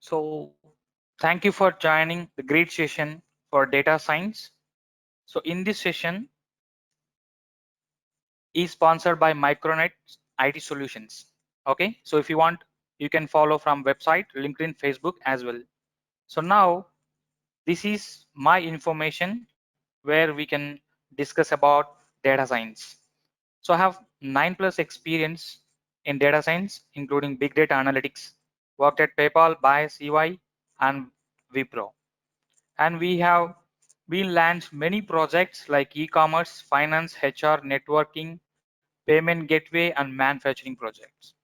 So thank you for joining the great session for data science. So in this session is sponsored by Micronet IT Solutions. Okay, so if you want, you can follow from website, LinkedIn, Facebook as well. So now this is my information where we can discuss about data science. So I have 9+ experience in data science, including big data analytics, worked at PayPal, Bias, EY, and Wipro. And we launched many projects like e-commerce, finance, HR, networking, payment gateway, and manufacturing projects.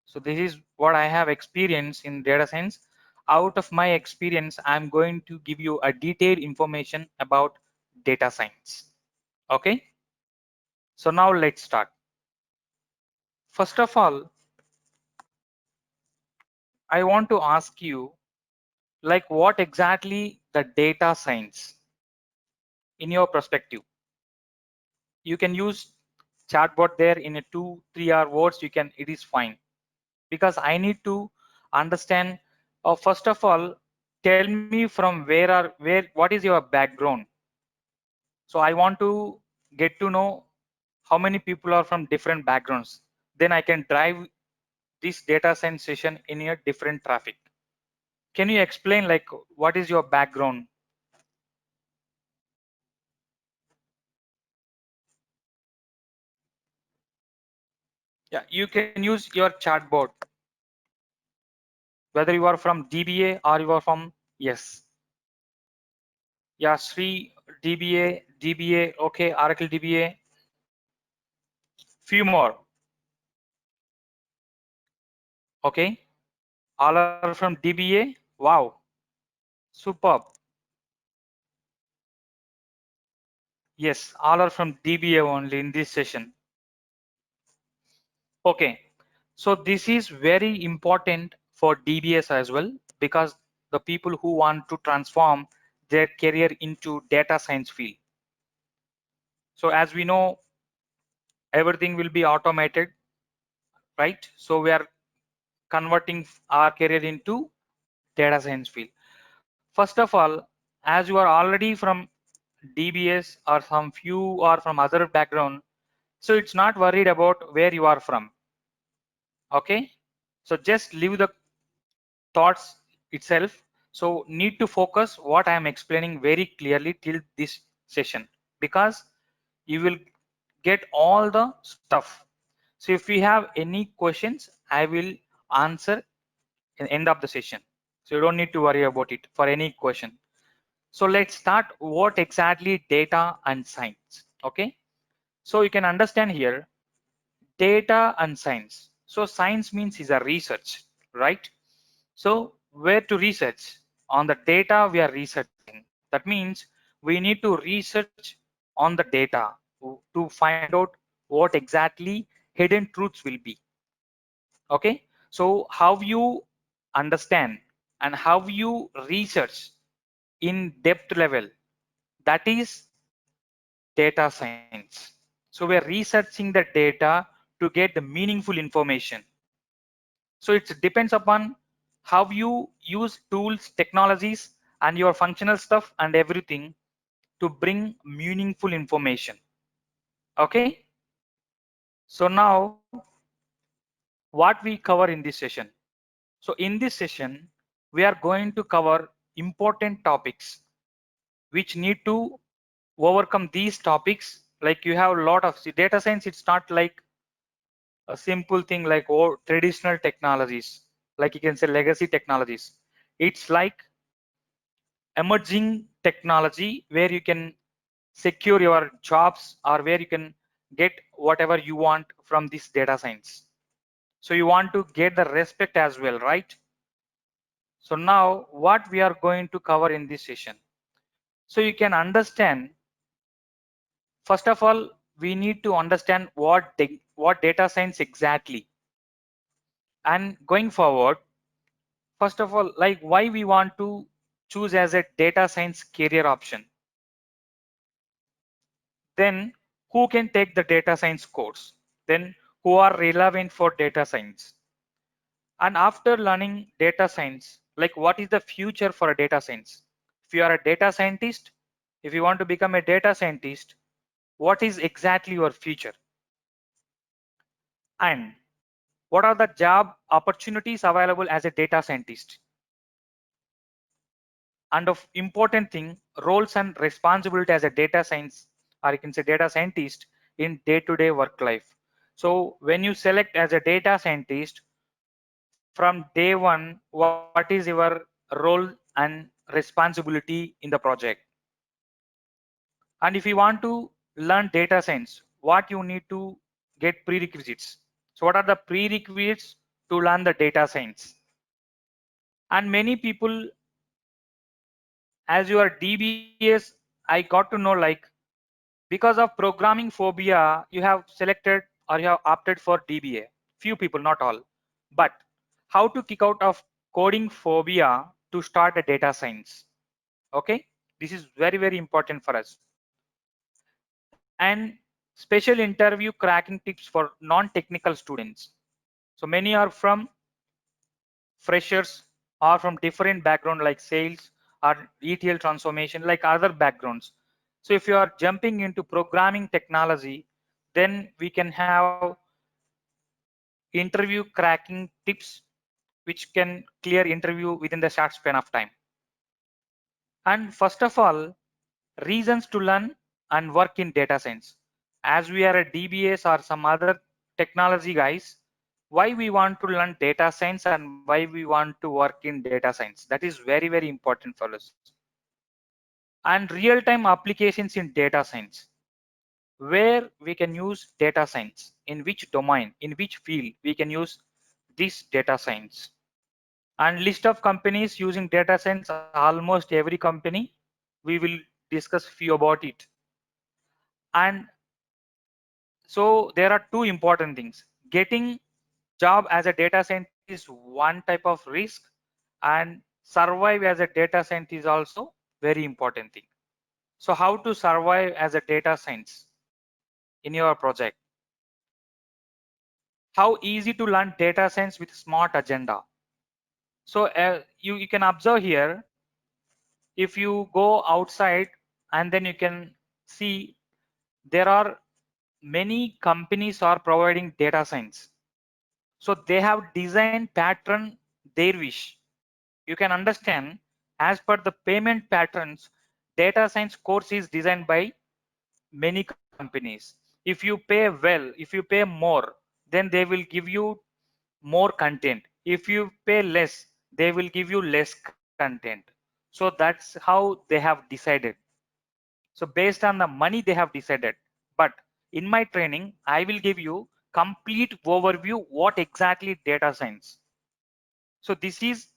So this is what I have experience in data science. Out of my experience, I'm going to give you a detailed information about data science. Okay, so now let's start. First of all, I want to ask you, like, what exactly the data science in your perspective? You can use chatbot there in a 2-3 hour words. You can, it is fine, because I need to understand. First of all, tell me from where what is your background. So I want to get to know how many people are from different backgrounds. Then I can drive this data science session in a different traffic. Can you explain like what is your background? Yeah, you can use your chatbot, whether you are from DBA or you are from, yes. Yeah, Sri, DBA, okay, Oracle DBA, few more, okay. All are from DBA. Wow, superb. Yes, all are from DBA only in this session. Okay, so this is very important for DBS as well, because the people who want to transform their career into data science field. So as we know, everything will be automated, right? So we are converting our career into data science field. First of all, as you are already from DBS or some few or from other background, so it's not worried about where you are from. Okay, so just leave the thoughts itself. So need to focus what I am explaining very clearly till this session, because you will get all the stuff. So if you have any questions, I will answer at the end of the session. So you don't need to worry about it for any question. So let's start what exactly data and science. Okay, so you can understand here data and science. So science means is a research, right? So where to research? On the data we are researching. That means we need to research on the data to find out what exactly hidden truths will be. Okay, so how you understand and how you research in depth level, that is data science. So we are researching the data to get the meaningful information. So it depends upon how you use tools, technologies, and your functional stuff and everything to bring meaningful information. Okay, so now what we cover in this session. So in this session, we are going to cover important topics which need to overcome these topics. Like you have a lot of, see, data science, it's not like a simple thing like traditional technologies, like you can say legacy technologies. It's like emerging technology where you can secure your jobs or where you can get whatever you want from this data science. So you want to get the respect as well, right? So now what we are going to cover in this session, so you can understand, first of all, we need to understand what data science exactly. And going forward, first of all, like why we want to choose as a data science career option. Then who can take the data science course? Then who are relevant for data science? And after learning data science, Like what is the future for a data science? If you are a data scientist, if you want to become a data scientist, what is exactly your future? And what are the job opportunities available as a data scientist? And of important thing, roles and responsibility as a data science, or you can say data scientist in day-to-day work life. So when you select as a data scientist, from day one, what is your role and responsibility in the project? And if you want to learn data science, what you need to get prerequisites. So what are the prerequisites to learn the data science? And many people, as you are DBS, I got to know like because of programming phobia, you have selected or you have opted for DBA. Few people, not all. But how to kick out of coding phobia to start a data science? Okay, this is very, very important for us. And special interview cracking tips for non-technical students. So many are from freshers or from different background like sales or ETL transformation, like other backgrounds. So if you are jumping into programming technology, then we can have interview cracking tips which can clear interview within the short span of time. And first of all, reasons to learn and work in data science. As we are a DBS or some other technology guys, why we want to learn data science and why we want to work in data science. That is very, very important for us. And real-time applications in data science, where we can use data science, in which domain, in which field we can use this data science. And list of companies using data science, almost every company, we will discuss few about it. And so there are two important things. Getting job as a data scientist is one type of risk, and survive as a data scientist is also very important thing. So how to survive as a data science in your project? How easy to learn data science with smart agenda? So you can observe here, if you go outside and then you can see there are many companies are providing data science. So they have designed pattern their wish. You can understand, as per the payment patterns, data science course is designed by many companies. If you pay well, if you pay more, then they will give you more content. If you pay less, they will give you less content. So that's how they have decided. So based on the money they have decided. But in my training, I will give you complete overview what exactly data science. So this is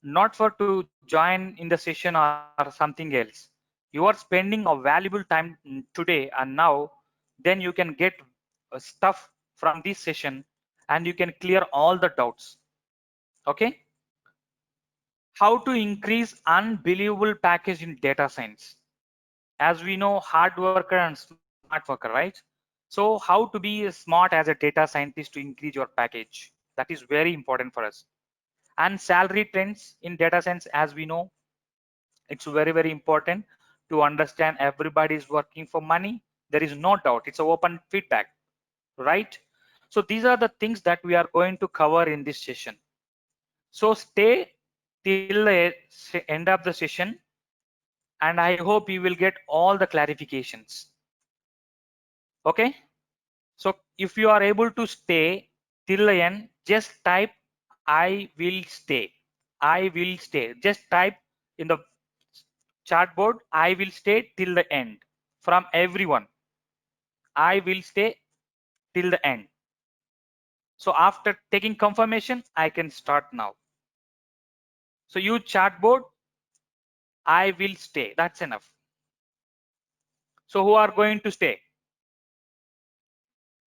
not for to join in the session or something else. You are spending a valuable time today and now, then you can get stuff from this session and you can clear all the doubts. Okay. How to increase unbelievable package in data science? As we know, hard worker and smart worker, right? So how to be smart as a data scientist to increase your package? That is very important for us. And salary trends in data science, as we know, it's very, very important to understand. Everybody is working for money. There is no doubt. It's an open feedback, right? So these are the things that we are going to cover in this session. So stay till the end of the session, and I hope you will get all the clarifications. Okay. So if you are able to stay till the end, just type I will stay. I will stay. Just type in the chat board, I will stay till the end, from everyone. I will stay till the end. So after taking confirmation, I can start now. So you chat board, I will stay. That's enough. So who are going to stay?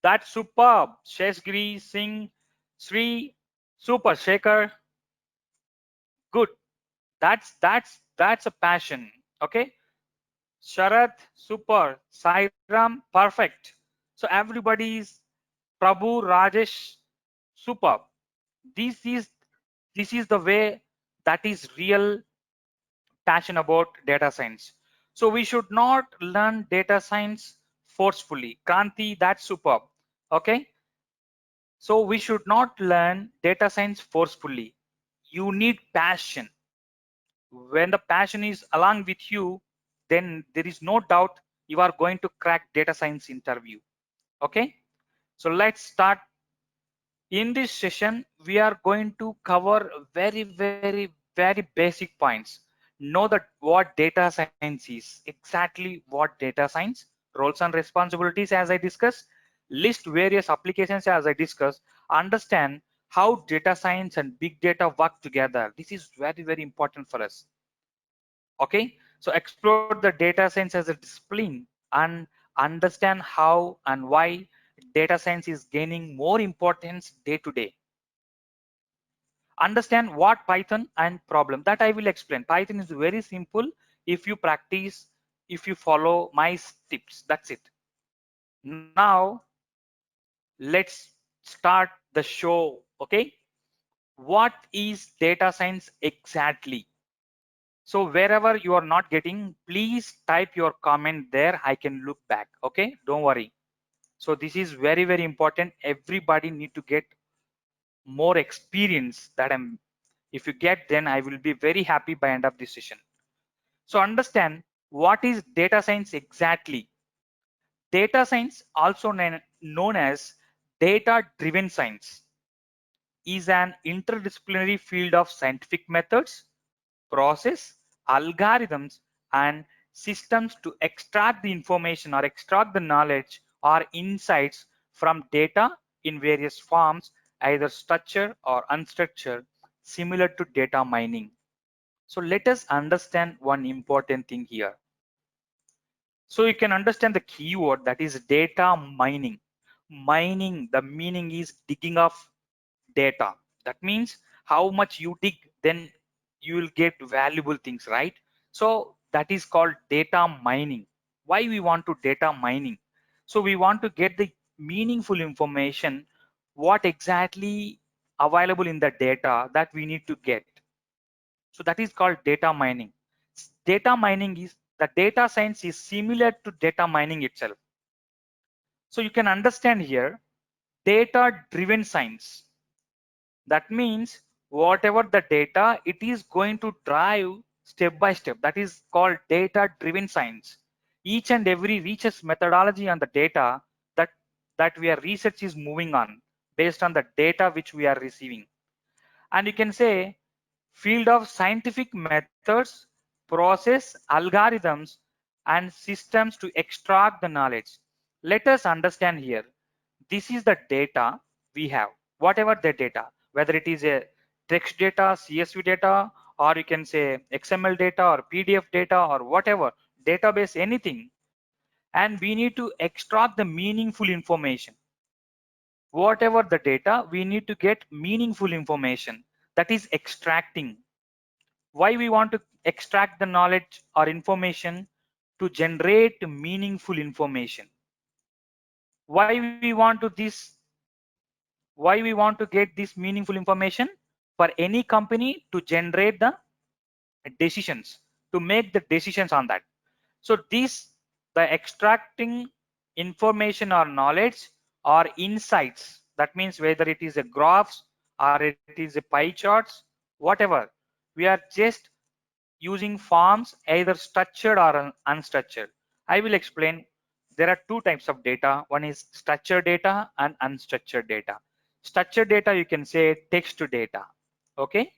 That's superb. Sheshgiri Singh, Sri, super. Shekhar, good. That's a passion. Okay. Sharath, super. Sairam, perfect. So everybody is Prabhu, Rajesh, superb. This is this is the way that is real passion about data science. So we should not learn data science forcefully. Kranti, that's superb. Okay. So we should not learn data science forcefully. You need passion. When the passion is along with you, then there is no doubt you are going to crack data science interview. Okay. So let's start. In this session, we are going to cover very basic points. Know that what data science is, exactly what data science, roles and responsibilities as I discussed, list various applications as I discussed, understand how data science and big data work together. This is very important for us. Okay, so explore the data science as a discipline and understand how and why data science is gaining more importance day to day. Understand what Python and problem, that I will explain. Python is very simple if you practice, if you follow my tips, that's it. Now let's start the show. Okay, what is data science exactly? So wherever you are not getting, please type your comment there, I can look back. Okay, don't worry. So this is very important. Everybody need to get more experience that I'm, if you get, then I will be very happy by end of this session. So understand what is data science exactly. Data science, also known as data driven science, is an interdisciplinary field of scientific methods, process, algorithms, and systems to extract the information or extract the knowledge or insights from data in various forms, either structured or unstructured, similar to data mining. So let us understand one important thing here. So you can understand the keyword, that is data mining. Mining, the meaning is digging of data. That means how much you dig, then you will get valuable things, right? So that is called data mining. Why we want to data mining? So we want to get the meaningful information, what exactly available in the data that we need to get. So that is called data mining. Data mining is, the data science is similar to data mining itself. So you can understand here, data driven science. That means whatever the data, it is going to drive step by step. That is called data driven science. Each and every research methodology on the data that we are research is moving on based on the data which we are receiving. And you can say field of scientific methods, process, algorithms, and systems to extract the knowledge. Let us understand here. This is the data we have, whatever the data, whether it is a text data, CSV data, or you can say XML data or PDF data or whatever, database, anything. And we need to extract the meaningful information. Whatever the data, we need to get meaningful information, that is extracting. Why we want to extract the knowledge or information? To generate meaningful information. Why we want to this, why we want to get this meaningful information? For any company to generate the decisions, to make the decisions on that. So this, the extracting information or knowledge or insights, that means whether it is a graphs or it is a pie charts, whatever, we are just using forms, either structured or unstructured. I will explain. There are two types of data. One is structured data and unstructured data. Structured data, you can say text to data. Okay.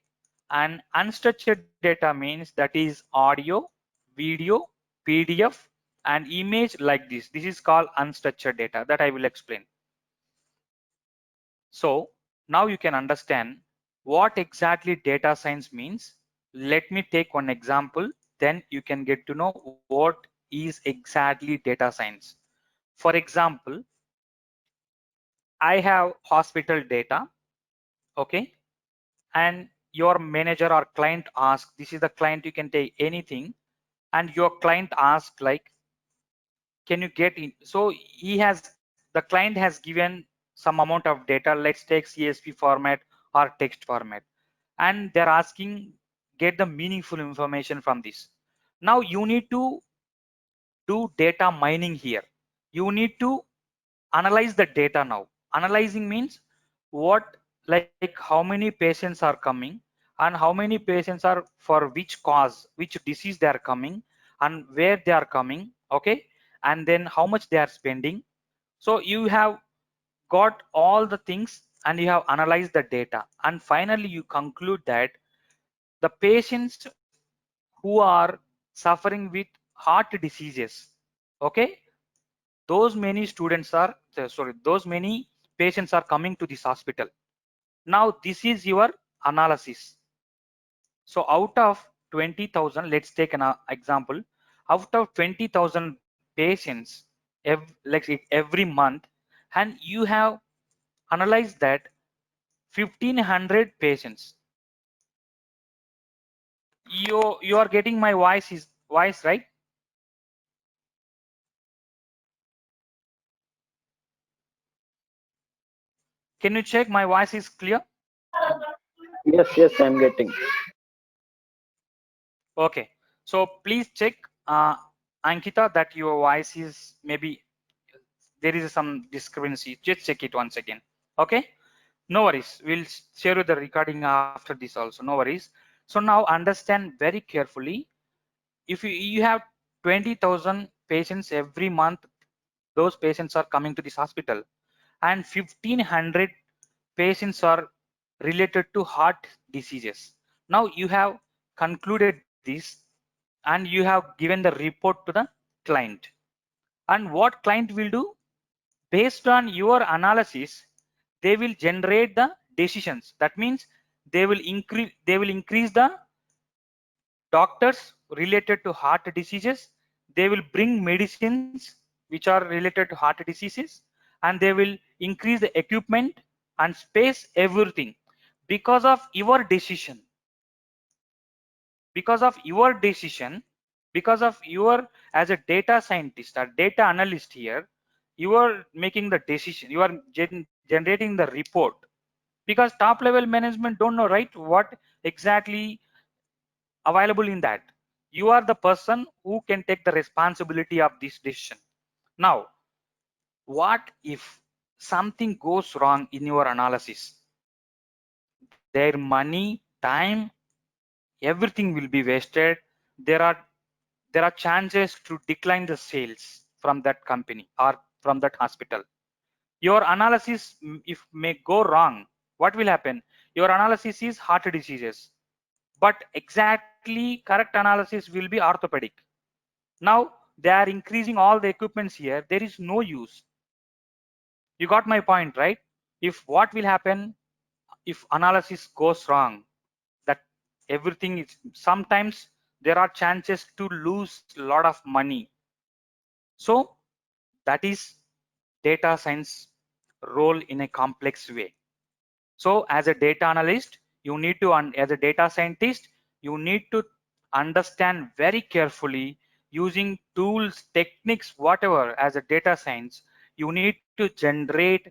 And unstructured data means that is audio, video, PDF, and image like this. This is called unstructured data that I will explain. So now you can understand what exactly data science means. Let me take one example, then you can get to know what is exactly data science. For example, I have hospital data, okay, and your manager or client asks, this is the client, you can take anything, and your client asks like, can you get in? So he has, the client has given some amount of data, let's take CSV format or text format, and they're asking get the meaningful information from this. Now you need to do data mining here. You need to analyze the data now. Analyzing means what, like how many patients are coming and how many patients are for which cause, which disease they are coming and where they are coming, okay, and then how much they are spending. So you have got all the things and you have analyzed the data, and finally you conclude that the patients who are suffering with heart diseases, okay, those many students are sorry, those many patients are coming to this hospital. Now this is your analysis. So out of 20,000, let's take an example. Out of 20,000 patients every month, and you have analyzed that 1,500 patients. You are getting my voice, right? Can you check my voice is clear? Yes, yes, I'm getting. Okay, so please check, uh, Ankita, that your voice is maybe there is some discrepancy. Just check it once again. Okay, no worries. We'll share you the recording after this also. No worries. So now understand very carefully. If you have 20,000 patients every month, those patients are coming to this hospital, and 1,500 patients are related to heart diseases. Now you have concluded this and you have given the report to the client. And what client will do? Based on your analysis, they will generate the decisions. That means they will increase the doctors related to heart diseases. They will bring medicines which are related to heart diseases, and they will increase the equipment and space everything because of your decision. Because of your decision, because of your, as a data scientist or data analyst here, you are making the decision, you are generating the report, because top level management don't know, right, what exactly available in that. You are the person who can take the responsibility of this decision. Now what if something goes wrong in your analysis? Their money, time, everything will be wasted. There are there are chances to decline the sales from that company or from that hospital. Your analysis, if may go wrong, what will happen? Your analysis is heart diseases, but exactly correct analysis will be orthopedic. Now they are increasing all the equipments here, there is no use. You got my point, right? If what will happen if analysis goes wrong, that everything is, sometimes there are chances to lose a lot of money. So that is data science role in a complex way. So as a data analyst, you need to, as a data scientist, you need to understand very carefully using tools, techniques, whatever. As a data science, you need to generate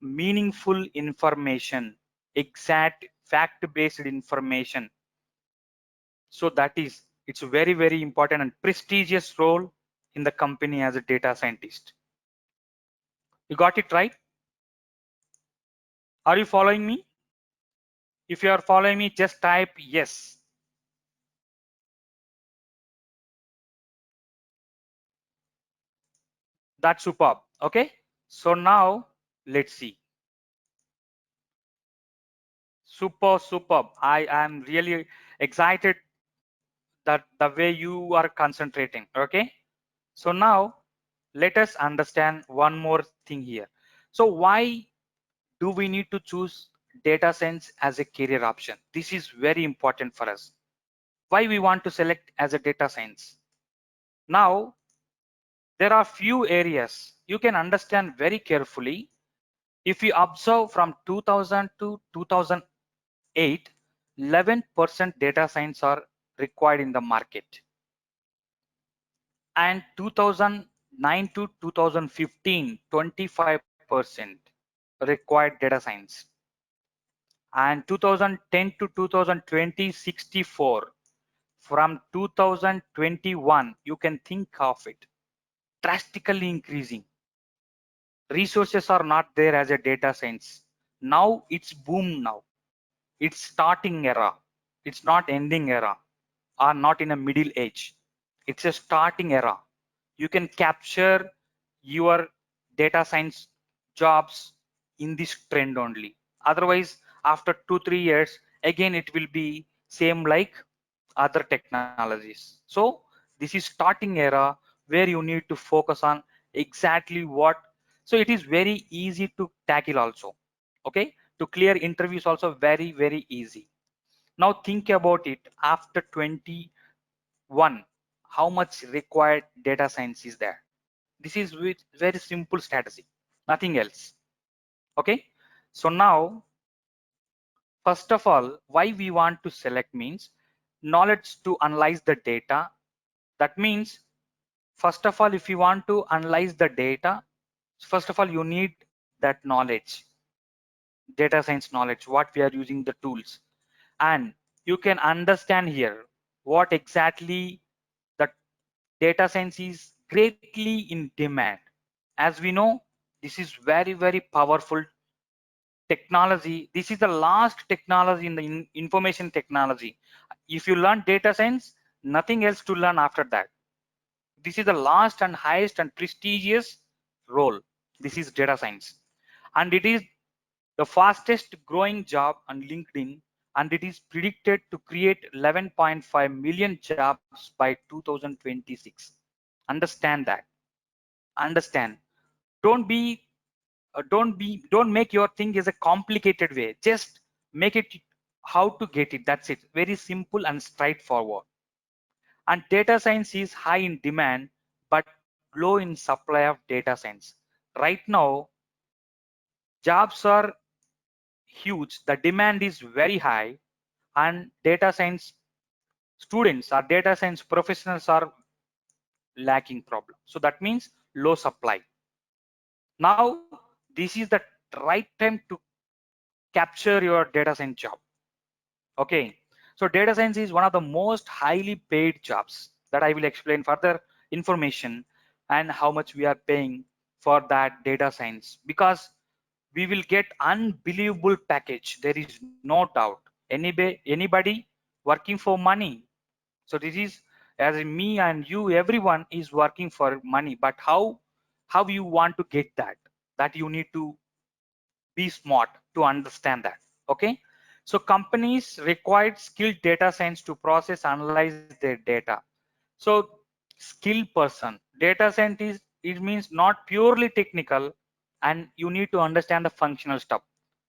meaningful information, exact fact-based information. So that is, it's a very, very important and prestigious role in the company as a data scientist. You got it right? Are you following me? If you are following me, just type yes. That's superb. Okay. So now let's see. Superb. I am really excited that the way you are concentrating. Okay. So now let us understand one more thing here. So why do we need to choose data science as a career option? This is very important for us. Why we want to select as a data science? Now there are few areas you can understand very carefully. If you observe from 2000 to 2008, 11% data science are required in the market, and 2009 to 2015, 25% required data science. and 2010 to 2020 64. From 2021 you can think of it drastically increasing. Resources are not there as a data science. Now it's boom now. It's starting era. It's not ending era or not in a middle age. It's a starting era. You can capture your data science jobs in this trend only. Otherwise, after 2-3 years, again it will be same like other technologies. So this is starting era where you need to focus on exactly what. So it is very easy to tackle also. Okay, to clear interviews also very easy. Now think about it after 21, how much required data science is there? This is with very simple strategy, nothing else. Okay, so now first of all, why we want to select means knowledge to analyze the data. That means first of all, if you want to analyze the data, first of all you need that knowledge, data science knowledge, what we are using the tools, and you can understand here what exactly the data science is greatly in demand. As we know, this is very powerful technology. This is the last technology in the information technology. If you learn data science, nothing else to learn after that. This is the last and highest and prestigious role. This is data science, and it is the fastest growing job on LinkedIn, and it is predicted to create 11.5 million jobs by 2026. Understand that. Understand. Don't be, don't make your thing as a complicated way. Just make it how to get it. That's it. Very simple and straightforward. And data science is high in demand, but low in supply of data science. Right now, jobs are huge. The demand is very high, and data science students or data science professionals are lacking problem. So that means low supply. Now this is the right time to capture your data science job. Okay, so data science is one of the most highly paid jobs that I will explain further information and how much we are paying for that data science, because we will get unbelievable package. There is no doubt. Anybody working for money. So this is, as in me and you, everyone is working for money, but how you want to get that, that you need to be smart to understand that. Okay, so companies required skilled data science to process analyze their data. So skilled person, data scientist, it means not purely technical, and you need to understand the functional stuff.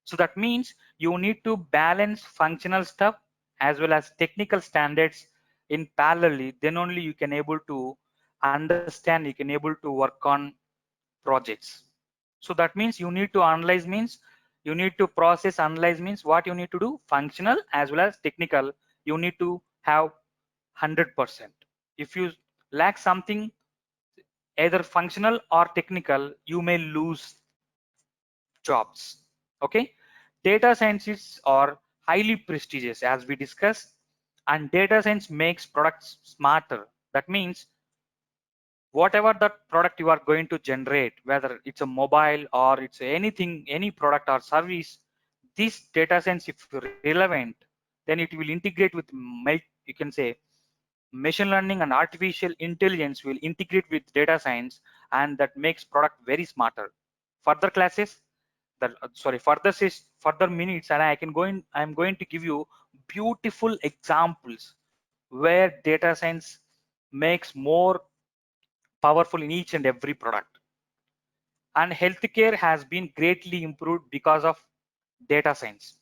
So that means you need to balance functional stuff as well as technical standards in parallelly. Then only you can able to understand, you can able to work on projects. So that means you need to analyze means you need to process. Analyze means what you need to do, functional as well as technical. You need to have 100%. If you lack something, either functional or technical, you may lose jobs. Okay, data scientists are highly prestigious as we discussed, and data science makes products smarter. That means whatever the product you are going to generate, whether it's a mobile or it's anything, any product or service, this data science if relevant, then it will integrate with you can say machine learning and artificial intelligence will integrate with data science, and that makes product very smarter. Further classes, sorry, further minutes, and I'm going to give you beautiful examples where data science makes more powerful in each and every product. And healthcare has been greatly improved because of data science.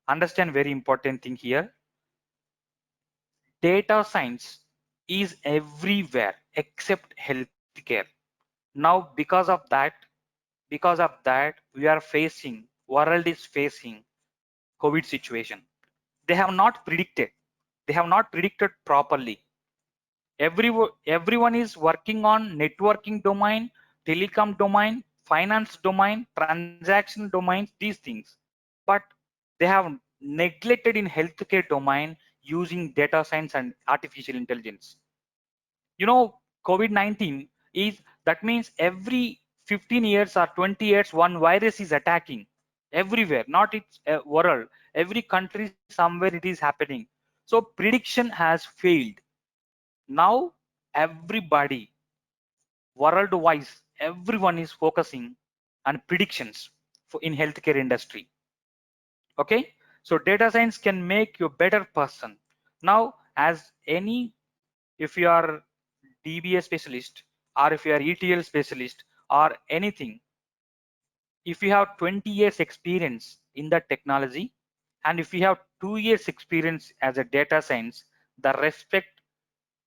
Understand very important thing here. Data science is everywhere except healthcare. Now because of that we are facing, world is facing COVID situation. They have not predicted. They have not predicted properly. Everyone is working on networking domain, telecom domain, finance domain, transaction domains, these things. But they have neglected in healthcare domain using data science and artificial intelligence. You know, COVID-19 is, that means every 15 years or 20 years one virus is attacking everywhere, not its world, every country somewhere it is happening. So prediction has failed. Now everybody worldwide, everyone is focusing on predictions for in healthcare industry. Okay, so data science can make you a better person. Now as any, if you are DBA specialist, or if you are ETL specialist or anything, if you have 20 years experience in that technology, and if you have 2 years experience as a data science, the respect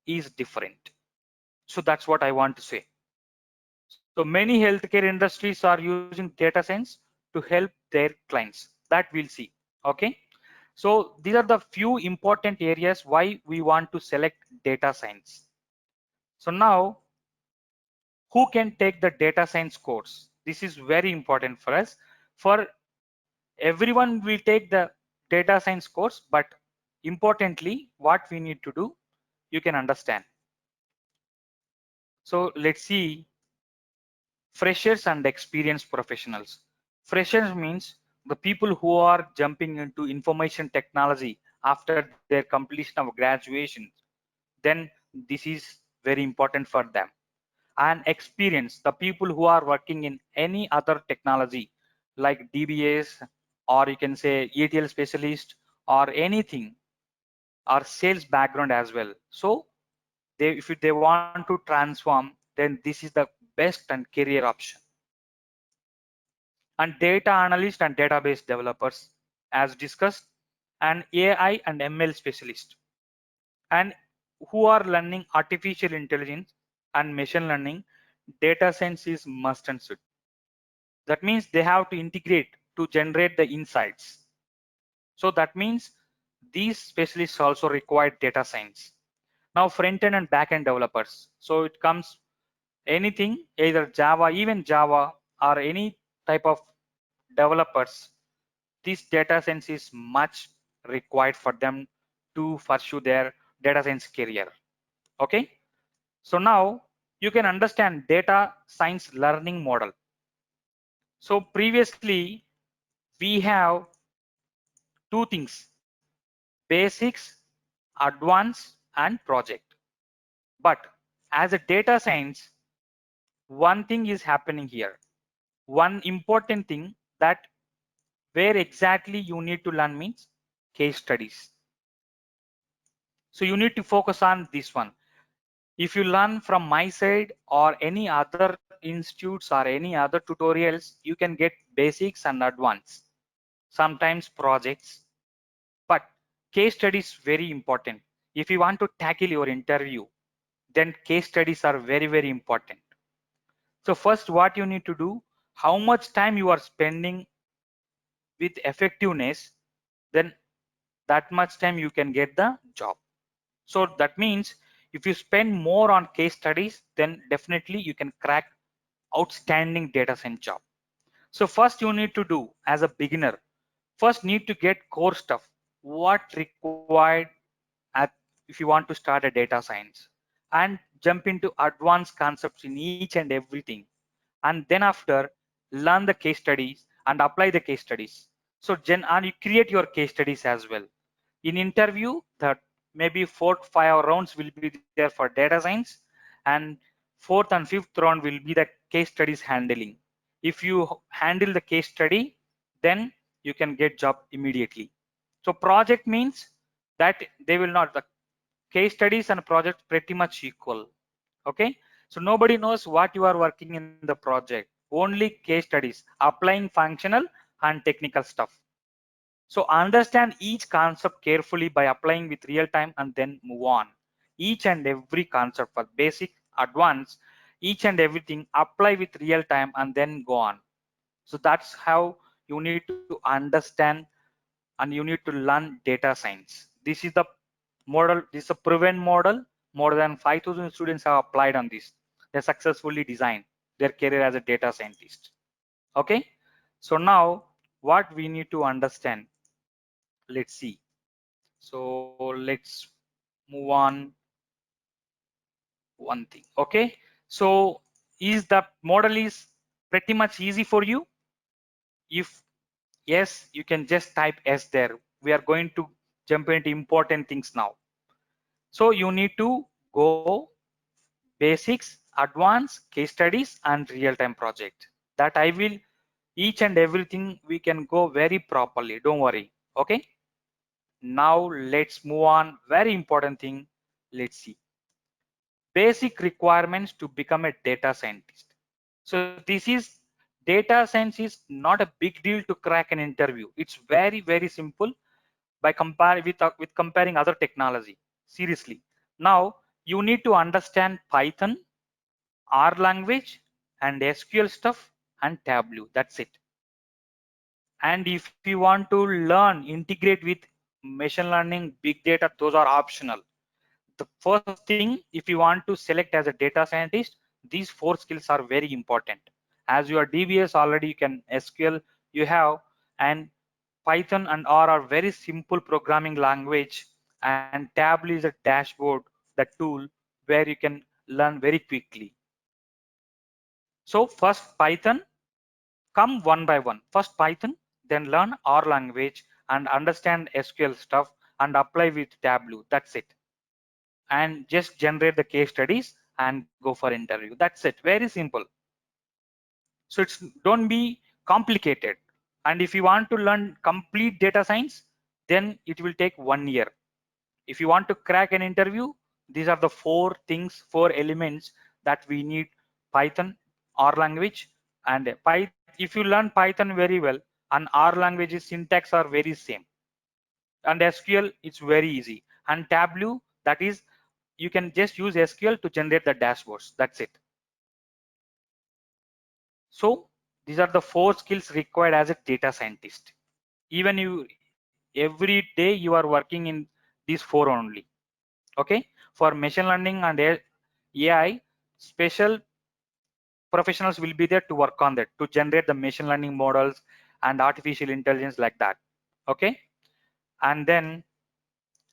is different. So that's what I want to say. So many healthcare industries are using data science to help their clients, that we'll see. Okay, so these are the few important areas why we want to select data science. So now, who can take the data science course? This is very important for us. For everyone will take the data science course, but importantly, what we need to do, you can understand. So let's see, freshers and experienced professionals. Freshers means the people who are jumping into information technology after their completion of graduation. Then this is very important for them. And experience, the people who are working in any other technology like DBAs, or you can say ETL specialist or anything, or sales background as well. So they, if they want to transform, then this is the best and career option. And data analyst and database developers as discussed, and AI and ML specialist, and who are learning artificial intelligence and machine learning, data science is must and should. That means they have to integrate to generate the insights. So that means these specialists also require data science. Now front-end and back-end developers. So it comes anything, either Java, even Java, or any type of developers. This data science is much required for them to pursue their data science career. Okay. So now you can understand data science learning model. So previously we have two things: basics, advanced, and project. But as a data science, one thing is happening here. One important thing, that where exactly you need to learn means case studies. So you need to focus on this one. If you learn from my side or any other institutes or any other tutorials, you can get basics and advanced, sometimes projects. But case studies very important. If you want to tackle your interview, then case studies are very, very important. So first, what you need to do, how much time you are spending with effectiveness, then that much time you can get the job. So that means if you spend more on case studies, then definitely you can crack outstanding data science job. So first you need to do as a beginner, first need to get core stuff, what required at, if you want to start a data science, and jump into advanced concepts in each and everything. And then after, learn the case studies and apply the case studies. So and you create your case studies as well. In interview, that maybe 4 to 5 rounds will be there for data science, and fourth and fifth round will be the case studies handling. If you handle the case study, then you can get job immediately. So project means that they will not, the case studies and project pretty much equal. Okay, so nobody knows what you are working in the project, only case studies applying functional and technical stuff. So understand each concept carefully by applying with real time and then move on. Each and every concept for basic, advanced, each and everything apply with real time and then go on. So that's how you need to understand and you need to learn data science. This is the model, this is a proven model. More than 5,000 students have applied on this. They successfully designed their career as a data scientist. Okay. So now what we need to understand, let's see. So let's move on one thing. Okay, so is the model is pretty much easy for you? If yes, you can just type S there. We are going to jump into important things now. So you need to go basics, advanced, case studies, and real-time project. That I will each and everything we can go very properly. Don't worry. Okay. Now let's move on. Very important thing. Let's see. Basic requirements to become a data scientist. So this is data science is not a big deal to crack an interview. It's very simple by comparing other technology. Seriously. Now you need to understand Python, R language, and SQL stuff and Tableau. That's it. And if you want to learn, integrate with machine learning, big data, those are optional. The first thing, if you want to select as a data scientist, these 4 skills are very important. As you are DBS already, you can SQL, you have, and Python and R are very simple programming language, and Tableau is a dashboard, the tool where you can learn very quickly. So first Python, come one by one. First Python, then learn R language and understand SQL stuff and apply with Tableau. That's it. And just generate the case studies and go for interview. That's it. Very simple. So it's don't be complicated. And if you want to learn complete data science, then it will take 1 year. If you want to crack an interview, these are the 4 things, 4 elements that we need: Python, R language, and if you learn Python very well, and R language's syntax are very same, and SQL it's very easy, and Tableau, that is, you can just use SQL to generate the dashboards. That's it. So these are the 4 skills required as a data scientist. Even you every day you are working in these 4 only. Okay. For machine learning and AI, special professionals will be there to work on that, to generate the machine learning models and artificial intelligence like that. Okay. And then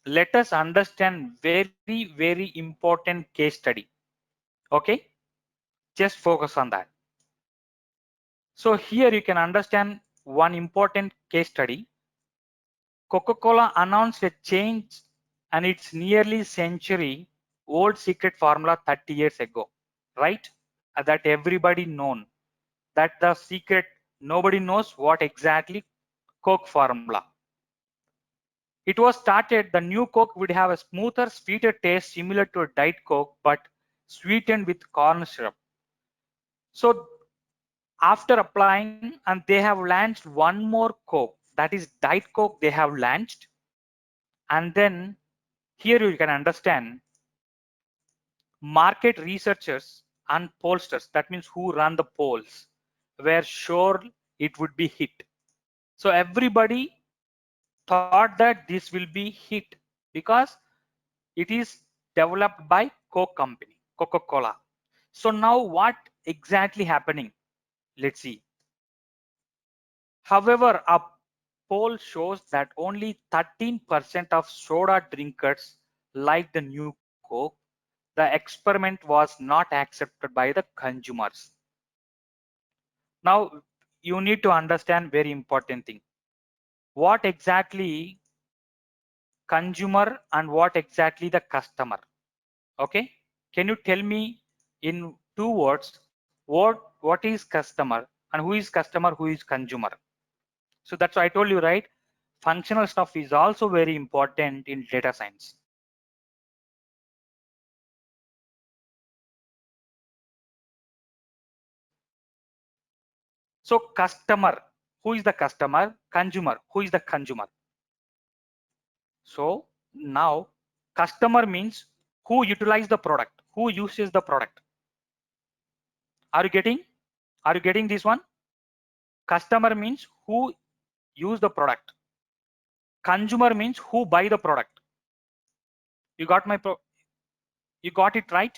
let us understand very important case study. Okay. Just focus on that. So here you can understand one important case study. Coca-Cola announced a change and its nearly century old secret formula 30 years ago, right? That everybody known. That the secret, nobody knows what exactly Coke formula. It was started, the new Coke would have a smoother, sweeter taste similar to a Diet Coke, but sweetened with corn syrup. So after applying, and they have launched one more Coke, that is Diet Coke they have launched. And then here you can understand market researchers and pollsters, that means who run the polls, were sure it would be hit. So everybody thought that this will be hit because it is developed by Coke company, Coca-Cola. So now what exactly happening? Let's see. However, a poll shows that only 13% of soda drinkers like the new Coke. The experiment was not accepted by the consumers. Now you need to understand very important thing. What exactly consumer and what exactly the customer? Okay, can you tell me in 2 words what is customer and who is customer, who is consumer? So that's why I told you, right? Functional stuff is also very important in data science. So customer, who is the customer? Consumer, who is the consumer? So now customer means who utilize the product, who uses the product. Are you getting? Are you getting this one? Customer means who use the product. Consumer means who buy the product. You got you got it right?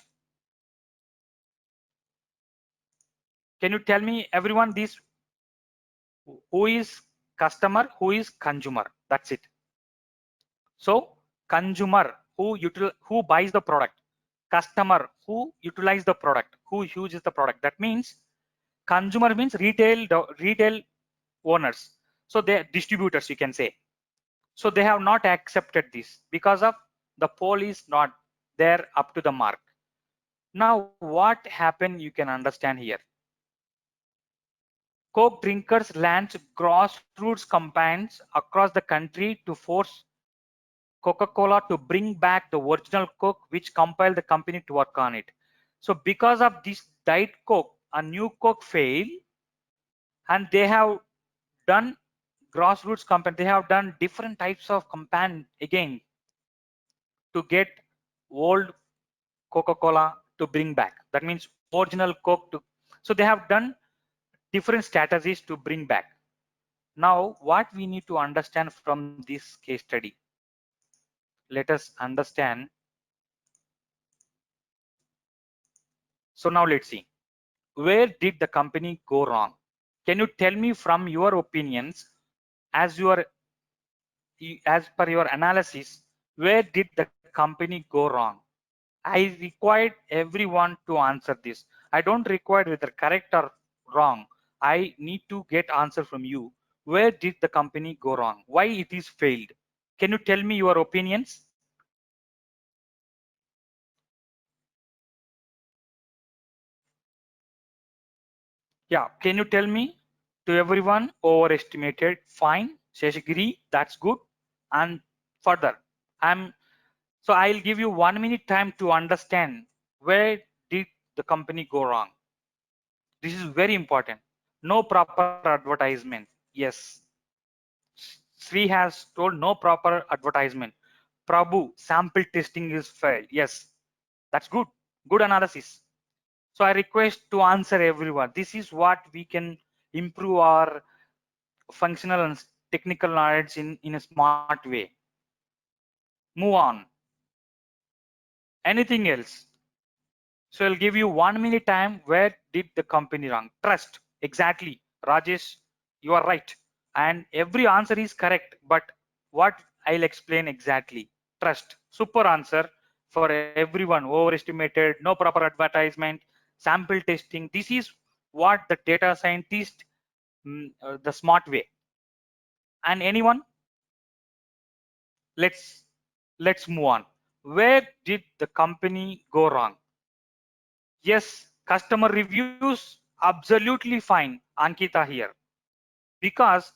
Can you tell me everyone this, who is customer, who is consumer? That's it. So consumer who buys the product, customer who utilize the product, who uses the product. That means consumer means retail owners. So they distributors, you can say. So they have not accepted this because of the poll is not there up to the mark. Now what happened you can understand here. Coke drinkers launched grassroots campaigns across the country to force Coca-Cola to bring back the original Coke, which compelled the company to work on it. So because of this Diet Coke, a new Coke failed, and they have done grassroots campaign. They have done different types of campaign again to get old Coca-Cola to bring back. That means original Coke to. So they have done different strategies to bring back. Now, what we need to understand from this case study, let us understand. So now let's see. Where did the company go wrong? Can you tell me from your opinions, as as per your analysis, where did the company go wrong? I required everyone to answer this. I don't require whether correct or wrong. I need to get answer from you. Where did the company go wrong? Why it is failed? Can you tell me your opinions? Yeah, can you tell me? To everyone, overestimated. Fine, Sheshagiri, that's good. And further, I'm so I'll give you 1 minute time to understand where did the company go wrong. This is very important. No proper advertisement. Yes, Sri has told no proper advertisement. Prabhu, sample testing is failed. Yes, that's good. Good analysis. So I request to answer everyone. This is what we can improve our functional and technical knowledge in a smart way. Move on. Anything else? So I'll give you 1 minute time. Where did the company wrong? Trust. Exactly. Rajesh, you are right. And every answer is correct. But what I'll explain exactly. Trust. Super answer for everyone. Overestimated, no proper advertisement, sample testing. This is what the data scientist, the smart way. And anyone? Let's let's move on. Where did the company go wrong? Yes, customer reviews, absolutely fine, Ankita here. Because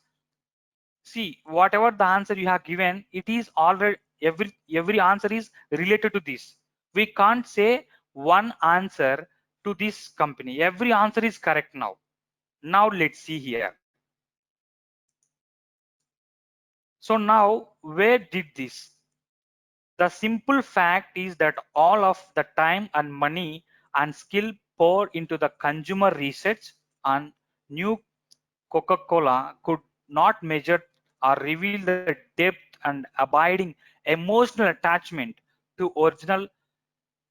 see, whatever the answer you have given, it is already every answer is related to this. We can't say one answer to this company. Every answer is correct now. Now let's see here. So now where did this? The simple fact is that all of the time and money and skill poured into the consumer research on new Coca-Cola could not measure or reveal the depth and abiding emotional attachment to original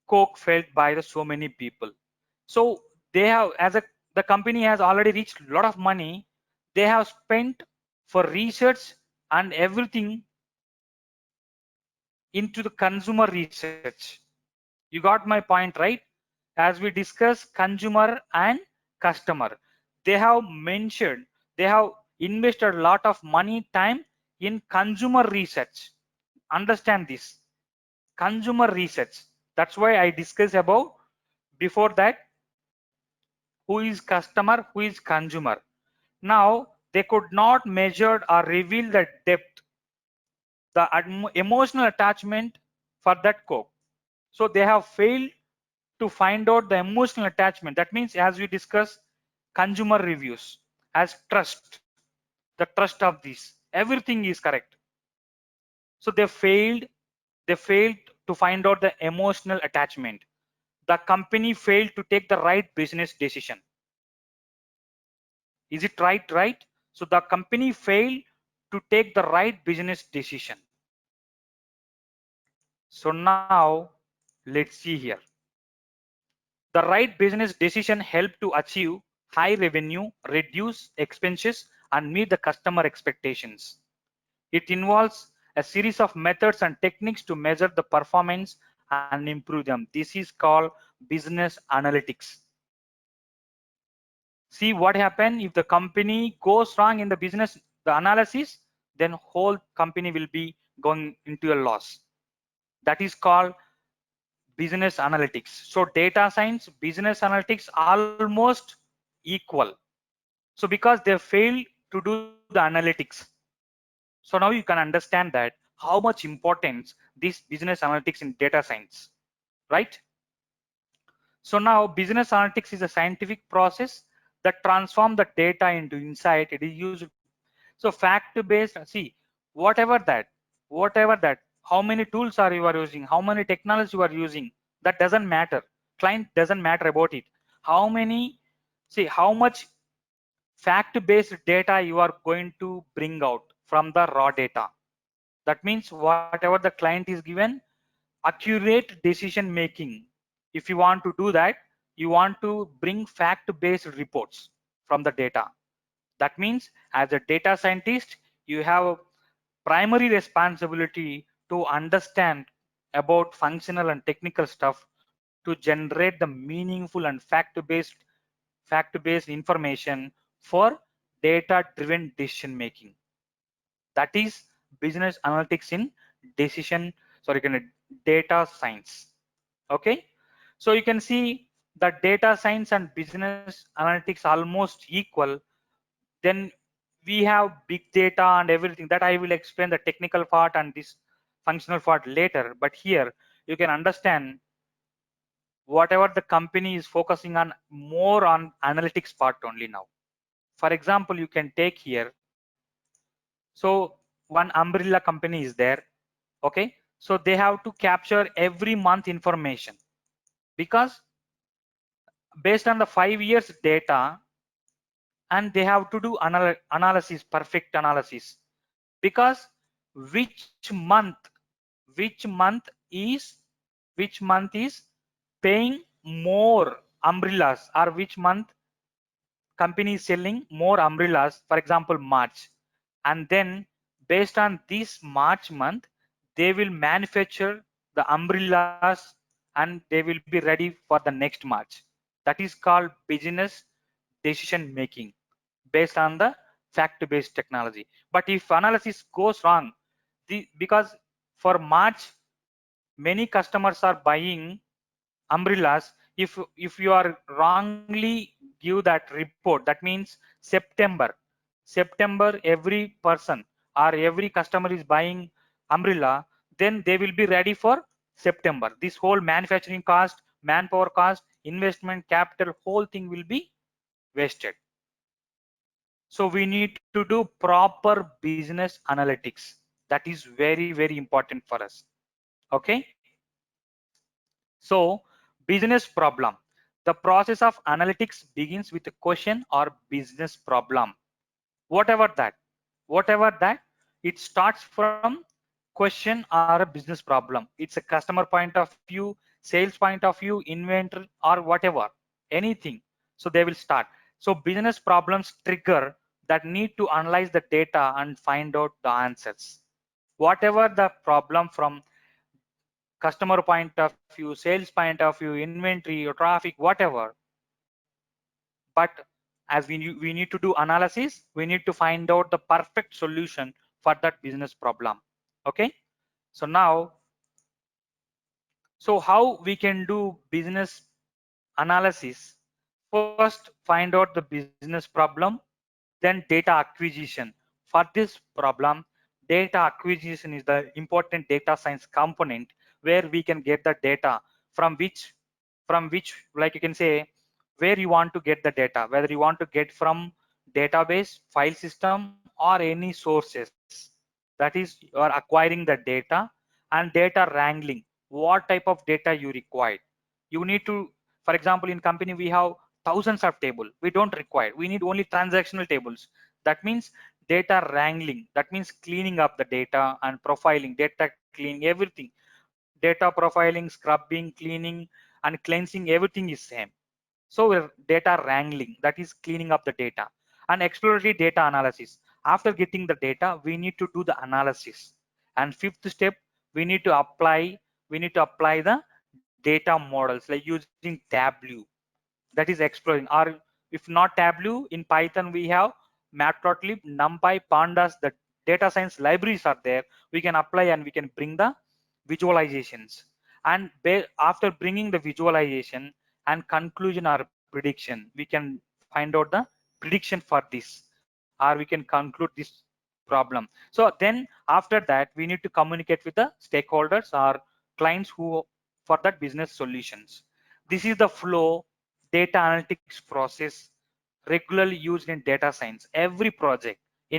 Coke felt by the so many people. So they have, as a the company has already reached a lot of money, they have spent for research and everything into the consumer research. You got my point, right? As we discuss consumer and customer, they have mentioned, they have invested a lot of money, time in consumer research. Understand this, consumer research. That's why I discussed about before that, who is customer, who is consumer. Now they could not measure or reveal the depth, the emotional attachment for that Coke. So they have failed to find out the emotional attachment. That means, as we discuss consumer reviews as trust, the trust of this, everything is correct. So they failed to find out the emotional attachment. The company failed to take the right business decision. Is it right? So the company failed to take the right business decision. So now let's see here. The right business decision help to achieve high revenue, reduce expenses, and meet the customer expectations. It involves a series of methods and techniques to measure the performance and improve them. This is called business analytics. See what happen if the company goes wrong in the business, the analysis, then whole company will be going into a loss. That is called business analytics. So data science, business analytics almost equal. So because they failed to do the analytics. So now you can understand that how much importance this business analytics in data science, right? So now business analytics is a scientific process that transform the data into insight. It is used. So fact based, see, whatever that, how many tools are you are using, how many technologies you are using, that doesn't matter. Client doesn't matter about it. How many, see, how much fact based data you are going to bring out from the raw data. That means whatever the client is given, accurate decision making. If you want to do that, you want to bring fact based reports from the data. That means as a data scientist, you have a primary responsibility to understand about functional and technical stuff to generate the meaningful and fact based information for data driven decision making. That is business analytics in decision, sorry, data science. Okay, so you can see that data science and business analytics almost equal. Then we have big data and everything that I will explain the technical part and this functional part later, but here you can understand whatever the company is focusing on more on analytics part only now. For example, you can take here, so one umbrella company is there. Okay, so they have to capture every month information because based on the 5 years data, and they have to do analysis, perfect analysis, because which month which month is which month is paying more umbrellas, or which month company is selling more umbrellas, for example March, and then based on this March month they will manufacture the umbrellas and they will be ready for the next March. That is called business decision making based on the fact based technology. But if analysis goes wrong, because for March many customers are buying umbrellas, if you are wrongly give that report, that means september every person or every customer is buying umbrella, then they will be ready for September. This whole manufacturing cost, manpower cost, investment capital, whole thing will be wasted. So we need to do proper business analytics. That is very important for us. Okay, so business problem. The process of analytics begins with a question or business problem. Whatever that, whatever that, it starts from question or a business problem. It's a customer point of view, sales point of view, inventory or whatever, anything. So they will start. So business problems trigger that need to analyze the data and find out the answers. Whatever the problem from customer point of view, sales point of view, inventory or traffic, whatever. But as we need to do analysis, we need to find out the perfect solution for that business problem. Okay, so now, so how we can do business analysis? First, find out the business problem, then data acquisition. For this problem, data acquisition is the important data science component where we can get the data from which like you can say where you want to get the data, whether you want to get from database, file system or any sources. That is, you are acquiring the data. And data wrangling, what type of data you require. You need to, for example, in company we have thousands of table, we don't require, we need only transactional tables. That means data wrangling, that means cleaning up the data and profiling, data cleaning, everything. Data profiling, scrubbing, cleaning and cleansing, everything is same. So data wrangling, that is cleaning up the data. And exploratory data analysis, after getting the data we need to do the analysis. And fifth step, we need to apply the data models like using Tableau. That is exploring. Or if not Tableau, in Python we have Matplotlib, NumPy, Pandas. The data science libraries are there. We can apply and we can bring the visualizations. And after bringing the visualization and conclusion or prediction, we can find out the prediction for this, or we can conclude this problem. So then after that, we need to communicate with the stakeholders or clients who for that business solutions. This is the flow data analytics process regularly used in data science. In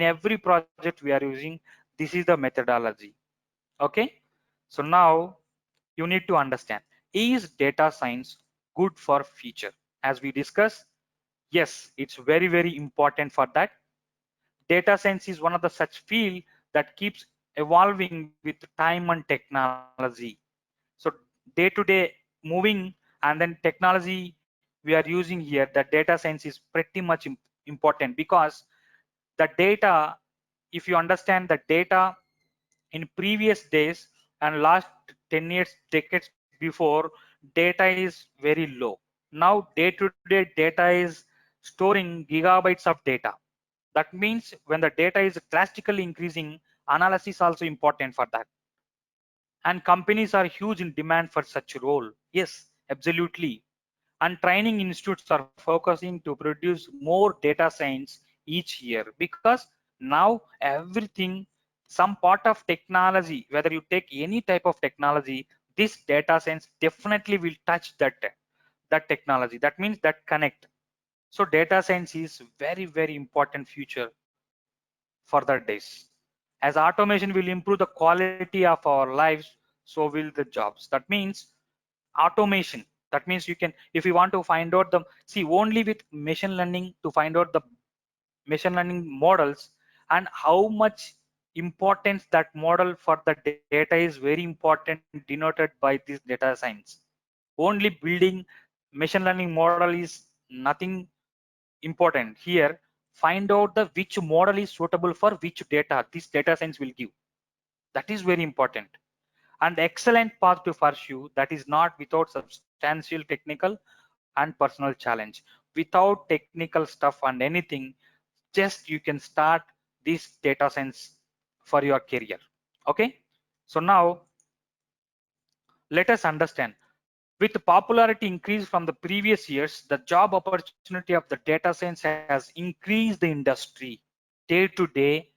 every project we are using, this is the methodology. Okay. So now you need to understand, is data science good for future? As we discussed, yes, it's very, very important for that. Data science is one of the such field that keeps evolving with time and technology. So day to day moving, and then technology we are using here, the data science is pretty much important, because the data, if you understand the data in previous days and last 10 years, decades before, data is very low. Now day to day data is storing gigabytes of data. That means when the data is drastically increasing, analysis also important for that. And companies are huge in demand for such role. Yes, absolutely. And training institutes are focusing to produce more data science each year, because now everything, some part of technology, whether you take any type of technology, this data science definitely will touch that technology. That means that connect. So data science is very, very important future further days. As automation will improve the quality of our lives, so will the jobs. That means automation. That means you can, if you want to find out the, see, only with machine learning to find out the machine learning models and how much importance that model for the data is very important, denoted by this data science. Only building machine learning model is nothing important here. Find out the which model is suitable for which data this data science will give. That is very important. And excellent path to pursue that is not without substantial technical and personal challenge. Without technical stuff and anything, just you can start this data science for your career. Okay. So now let us understand, with the popularity increase from the previous years, the job opportunity of the data science has increased the industry day to day,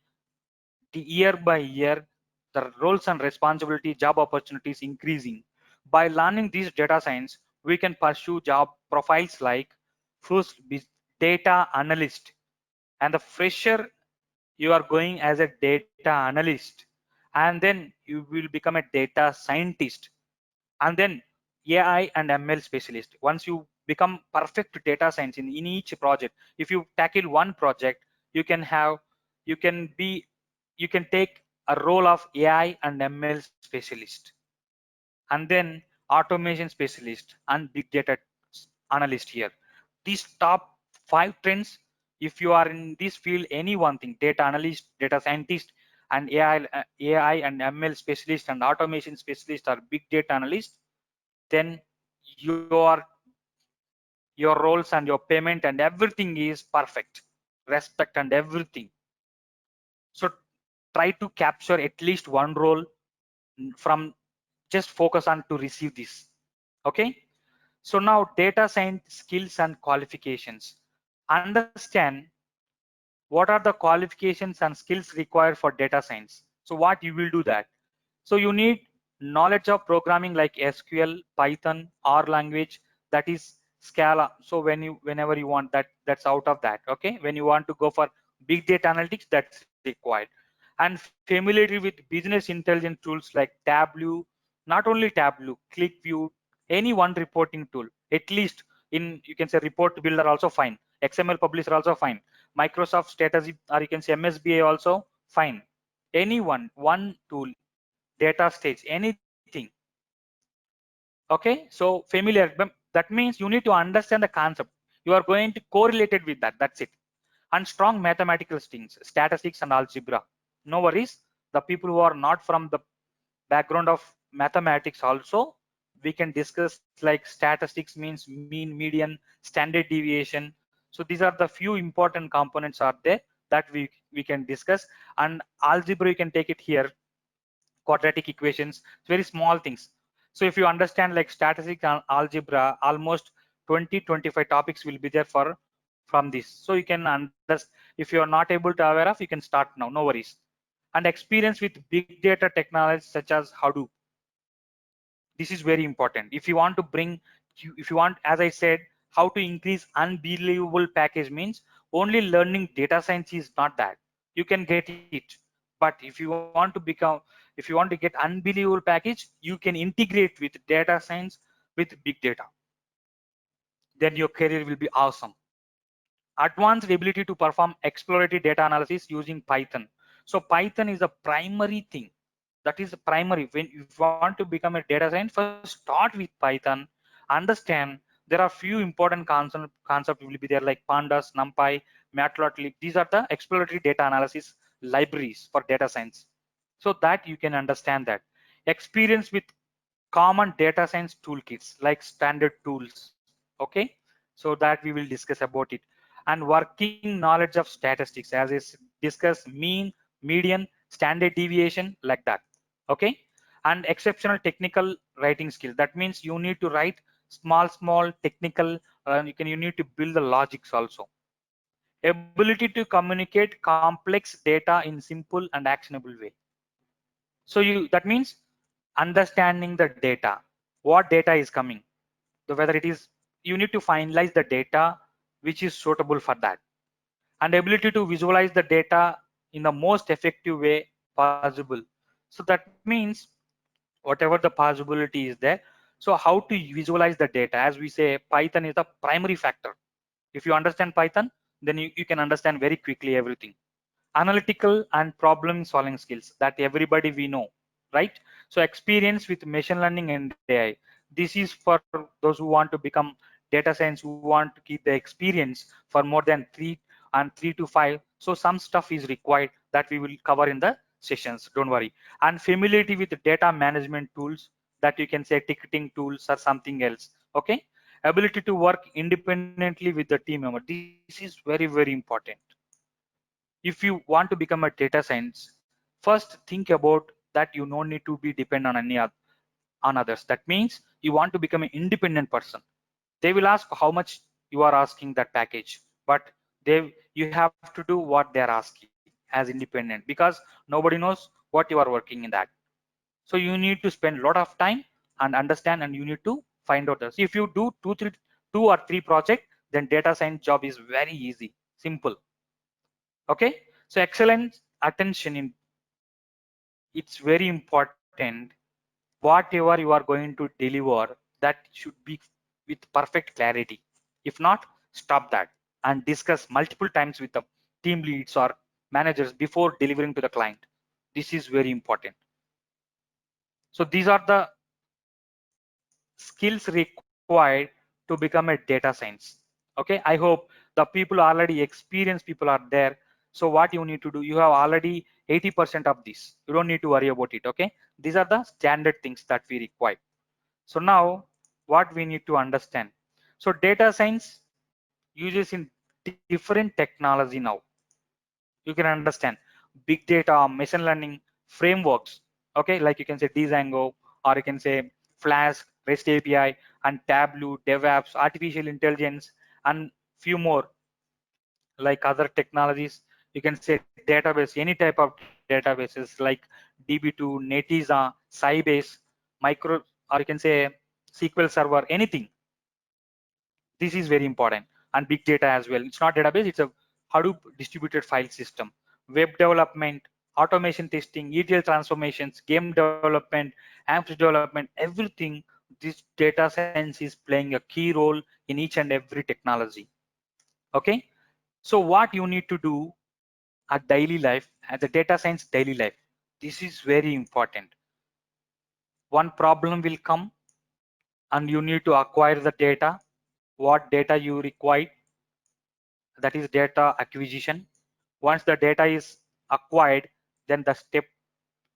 year by year. The roles and responsibility, job opportunities increasing. By learning these data science, we can pursue job profiles like first data analyst, and the fresher you are going as a data analyst, and then you will become a data scientist, and then AI and ML specialist. Once you become perfect data science in each project, if you tackle one project, you can have, you can be, you can take a role of AI and ML specialist, and then automation specialist and big data analyst here. These top 5 trends, if you are in this field, any one thing, data analyst, data scientist, and AI and ML specialist and automation specialist or big data analyst, then your roles and your payment and everything is perfect, respect and everything. So try to capture at least one role from, just focus on to receive this. Okay. So now data science skills and qualifications. Understand what are the qualifications and skills required for data science. So what you will do that. So you need knowledge of programming like SQL, Python, R language, that is Scala. So whenever you want that, that's out of that. Okay. When you want to go for big data analytics, that's required. And familiarity with business intelligence tools like Tableau, not only Tableau, ClickView, any one reporting tool, at least in, you can say report builder also fine. XML publisher also fine. Microsoft strategy, or you can say MSBA also fine. Any one tool, data stage, anything. Okay. So familiar, that means you need to understand the concept. You are going to correlate it with that. That's it. And strong mathematical things, statistics and algebra. No worries. The people who are not from the background of mathematics also, we can discuss like statistics means mean, median, standard deviation. So these are the few important components are there that we can discuss. And algebra, you can take it here, quadratic equations, very small things. So if you understand like statistics and algebra, almost 20-25 topics will be there from this. So you can understand. If you are not able to aware of, you can start now, no worries. And experience with big data technologies such as Hadoop. This is very important. If you want to bring, if you want, as I said, how to increase unbelievable package means only learning data science is not that. You can get it. But if you want to become, if you want to get unbelievable package, you can integrate with data science with big data. Then your career will be awesome. Advanced ability to perform exploratory data analysis using Python. So Python is a primary thing. That is primary. When you want to become a data science, first start with Python. Understand there are few important concept will be there like pandas, numpy, matplotlib. These are the exploratory data analysis libraries for data science. So that you can understand that. Experience with common data science toolkits like standard tools. Okay, so that we will discuss about it. And working knowledge of statistics, as is discuss mean, median, standard deviation, like that. Okay, and exceptional technical writing skill. That means you need to write small technical, you need to build the logics also. Ability to communicate complex data in simple and actionable way. So you, that means understanding the data, what data is coming, the whether it is, you need to finalize the data which is suitable for that, and ability to visualize the data in the most effective way possible. So that means whatever the possibility is there, so how to visualize the data. As we say, Python is the primary factor. If you understand Python, then you can understand very quickly everything. Analytical and problem solving skills that everybody we know, right? So experience with machine learning and AI. This is for those who want to become data science, who want to keep the experience for more than 3 to 5. So some stuff is required that we will cover in the sessions, don't worry. And familiarity with the data management tools, that you can say ticketing tools or something else. Okay, ability to work independently with the team member. This is very important. If you want to become a data science, first think about that you no need to be dependent on on others. That means you want to become an independent person. They will ask how much you are asking that package, but you have to do what they are asking as independent, because nobody knows what you are working in that. So you need to spend a lot of time and understand, and you need to find out this. If you do two or three projects, then data science job is very easy, simple. Okay, so excellent attention in, it's very important. Whatever you are going to deliver, that should be with perfect clarity. If not, stop that and discuss multiple times with the team leads or managers before delivering to the client. This is very important. So these are the skills required to become a data science. Okay, I hope the people already experienced people are there. So what you need to do, you have already 80% of this, you don't need to worry about it. Okay, these are the standard things that we require. So now what we need to understand, so data science uses in different technology now. You can understand big data, machine learning frameworks. Okay, like you can say Django, or you can say Flask, REST API, and Tableau, DevOps, artificial intelligence, and few more like other technologies. You can say database, any type of databases like DB2, Netezza, Sybase, Micro, or you can say SQL Server, anything. This is very important. And big data as well. It's not database, it's a Hadoop distributed file system. Web development, automation testing, ETL transformations, game development, apps development, everything. This data science is playing a key role in each and every technology. Okay. So what you need to do at daily life, at the data science daily life, this is very important. One problem will come and you need to acquire the data, what data you require, that is data acquisition. Once the data is acquired, then the step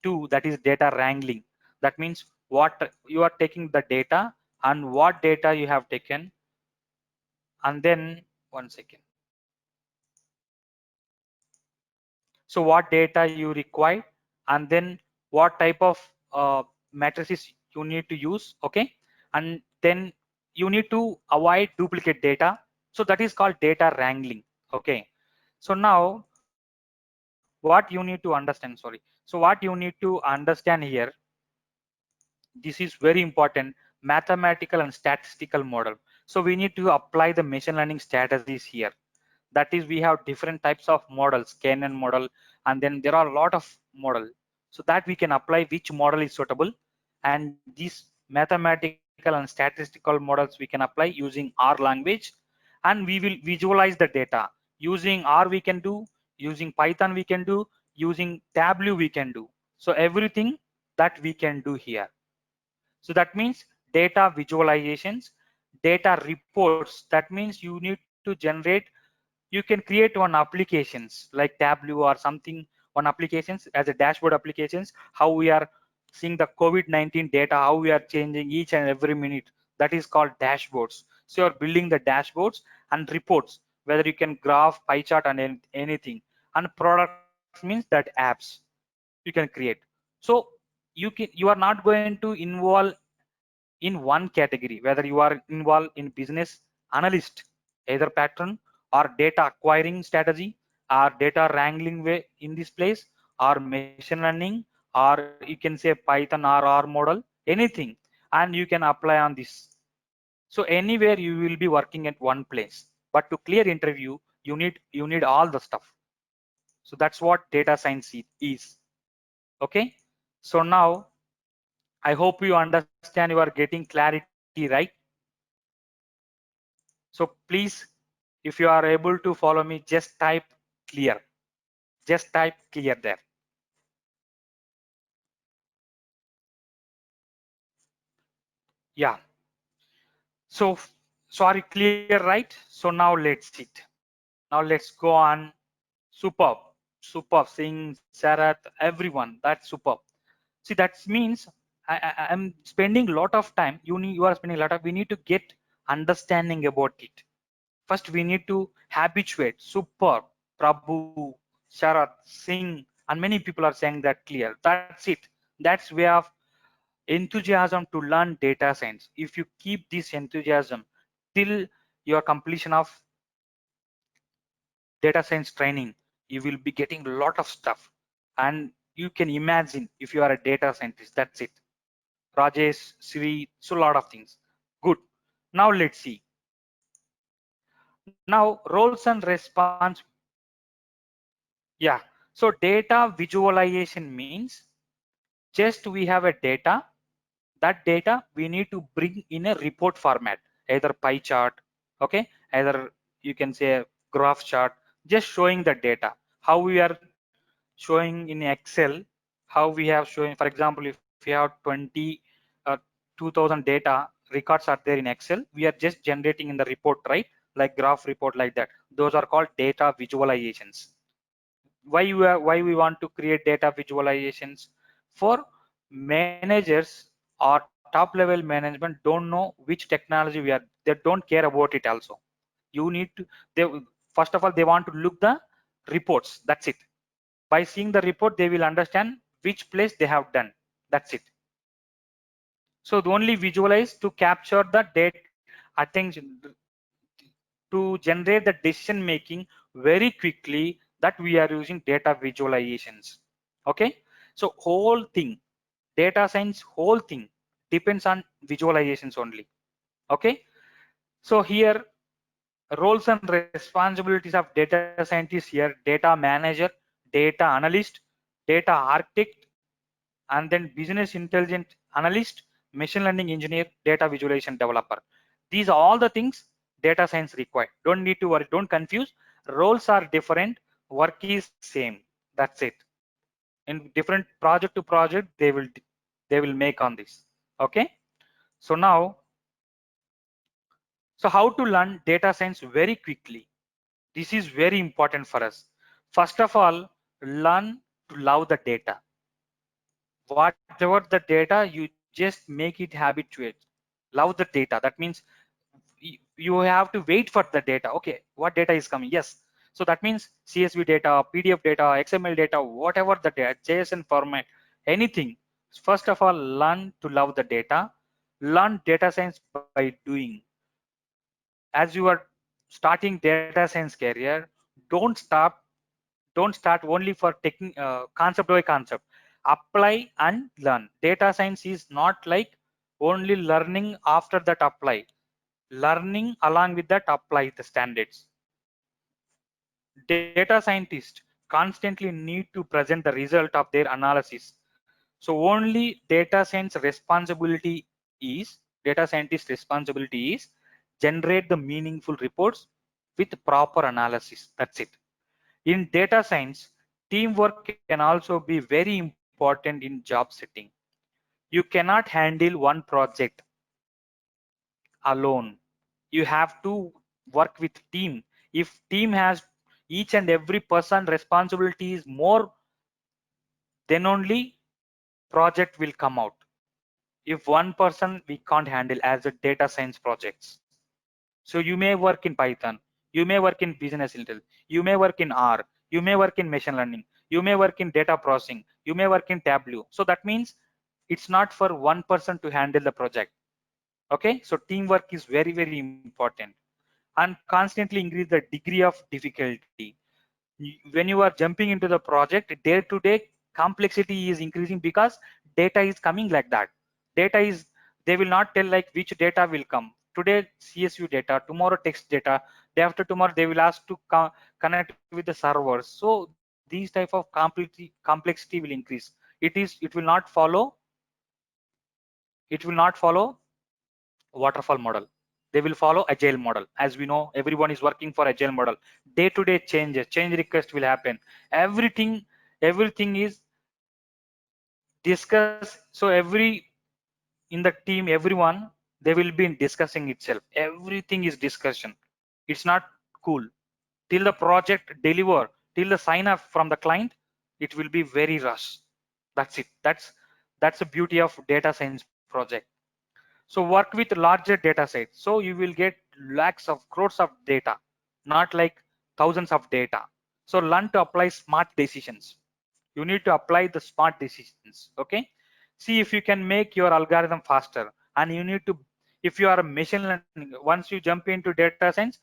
two, that is data wrangling. That means what you are taking the data and what data you have taken, and then one second. So what data you require, and then what type of matrices you need to use, okay? And then you need to avoid duplicate data. So that is called data wrangling, okay? So now what you need to understand, sorry. So what you need to understand here, this is very important, mathematical and statistical model. So we need to apply the machine learning strategies here. That is, we have different types of models, Cannon model, and then there are a lot of model, so that we can apply which model is suitable. And these mathematical and statistical models we can apply using R language, and we will visualize the data using R. We can do using Python, we can do using Tableau, we can do. So everything that we can do here. So that means data visualizations, data reports. That means you need to generate, you can create one applications like Tableau or something, one applications as a dashboard applications, how we are seeing the COVID-19 data, how we are changing each and every minute. That is called dashboards. So you're building the dashboards and reports, whether you can graph, pie chart, and anything. And products means that apps you can create. So you are not going to involve in one category, whether you are involved in business analyst, either pattern, or data acquiring strategy, or data wrangling way in this place, or machine learning, or you can say Python or R model, anything, and you can apply on this. So anywhere you will be working at one place, but to clear interview, you need all the stuff. So that's what data science is. Okay. So now I hope you understand, you are getting clarity, right? So please, if you are able to follow me, just type clear. Just type clear there. Yeah. So sorry, clear, right? So now let's sit. Now let's go on. Superb. Superb. Seeing Sarath, everyone. That's superb. See, that means I'm spending a lot of time. You are spending a lot of. We need to get understanding about it. First, we need to habituate. Super, Prabhu, Sharath, Singh, and many people are saying that clear. That's it. That's way of enthusiasm to learn data science. If you keep this enthusiasm till your completion of data science training, you will be getting a lot of stuff. And you can imagine if you are a data scientist, that's it. Rajesh, Sri, so a lot of things. Good. Now let's see. Now roles and response. Yeah. So data visualization means just we have a data. That data we need to bring in a report format, either pie chart, okay, either you can say a graph chart, just showing the data. How we are showing in Excel, how we have showing, for example, if we have 20, uh, 2000 data records are there in Excel, we are just generating in the report, right? Like graph report like that. Those are called data visualizations. Why we want to create data visualizations? For managers or top level management don't know which technology we are, they don't care about it also. You need to, they first of all they want to look the reports, that's it. By seeing the report they will understand which place they have done, that's it. So the only visualize to capture the date attention, to generate the decision making very quickly, that we are using data visualizations. Okay. So whole thing, data science whole thing depends on visualizations only. Okay. So here roles and responsibilities of data scientist here: data manager, data analyst, data architect, and then business intelligence analyst, machine learning engineer, data visualization developer. These are all the things data science require. Don't need to worry, don't confuse. Roles are different, work is same. That's it. In different project to project, they will make on this. Okay. So now, so how to learn data science very quickly? This is very important for us. First of all, learn to love the data. whatever the data, you just make it habituate. Love the data. That means you have to wait for the data. Okay, what data is coming? Yes. So that means CSV data, PDF data, XML data, whatever the data, JSON format, anything. First of all, learn to love the data. Learn data science by doing. As you are starting data science career, don't stop. Don't start only for taking concept by concept. Apply and learn. Data science is not like only learning after that apply. Learning along with that apply the standards. Data scientists constantly need to present the result of their analysis. So only data scientist responsibility is generate the meaningful reports with proper analysis. That's it. In data science, teamwork can also be very important in job setting. You cannot handle one project alone. You have to work with team. If team has each and every person responsibility is more, then only project will come out. If one person, we can't handle as a data science projects. So you may work in Python, you may work in business intelligence, you may work in R, you may work in machine learning, you may work in data processing, you may work in Tableau. So that means it's not for one person to handle the project. Okay, so teamwork is very, very important, and constantly increase the degree of difficulty. When you are jumping into the project, day to day complexity is increasing because data is coming like that. Data is, they will not tell like which data will come today. CSV data, tomorrow text data, day after tomorrow they will ask to connect with the servers. So these type of complexity will increase. It will not follow, waterfall model. They will follow agile model. As we know, everyone is working for agile model. Day to day changes, change request will happen. Everything is discuss. So every in the team, everyone, they will be discussing itself. Everything is discussion. It's not cool till the project deliver, till the sign up from the client. It will be very rush. That's it. That's the beauty of data science project. So work with larger data sets. So you will get lakhs of crores of data, not like thousands of data. So learn to apply smart decisions. You need to apply the smart decisions. Okay. See if you can make your algorithm faster. And you need to, if you are a machine learning, once you jump into data science,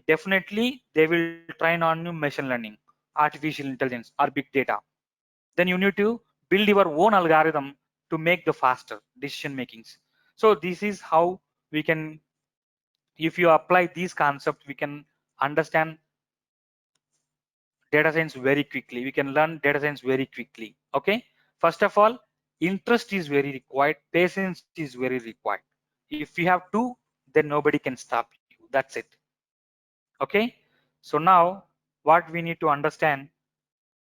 definitely they will train on you machine learning, artificial intelligence, or big data. Then you need to build your own algorithm to make the faster decision makings. So this is how we can, if you apply these concepts, we can understand data science very quickly. We can learn data science very quickly. Okay. First of all, interest is very required. Patience is very required. If you have two, then nobody can stop you. That's it. Okay. So now what we need to understand.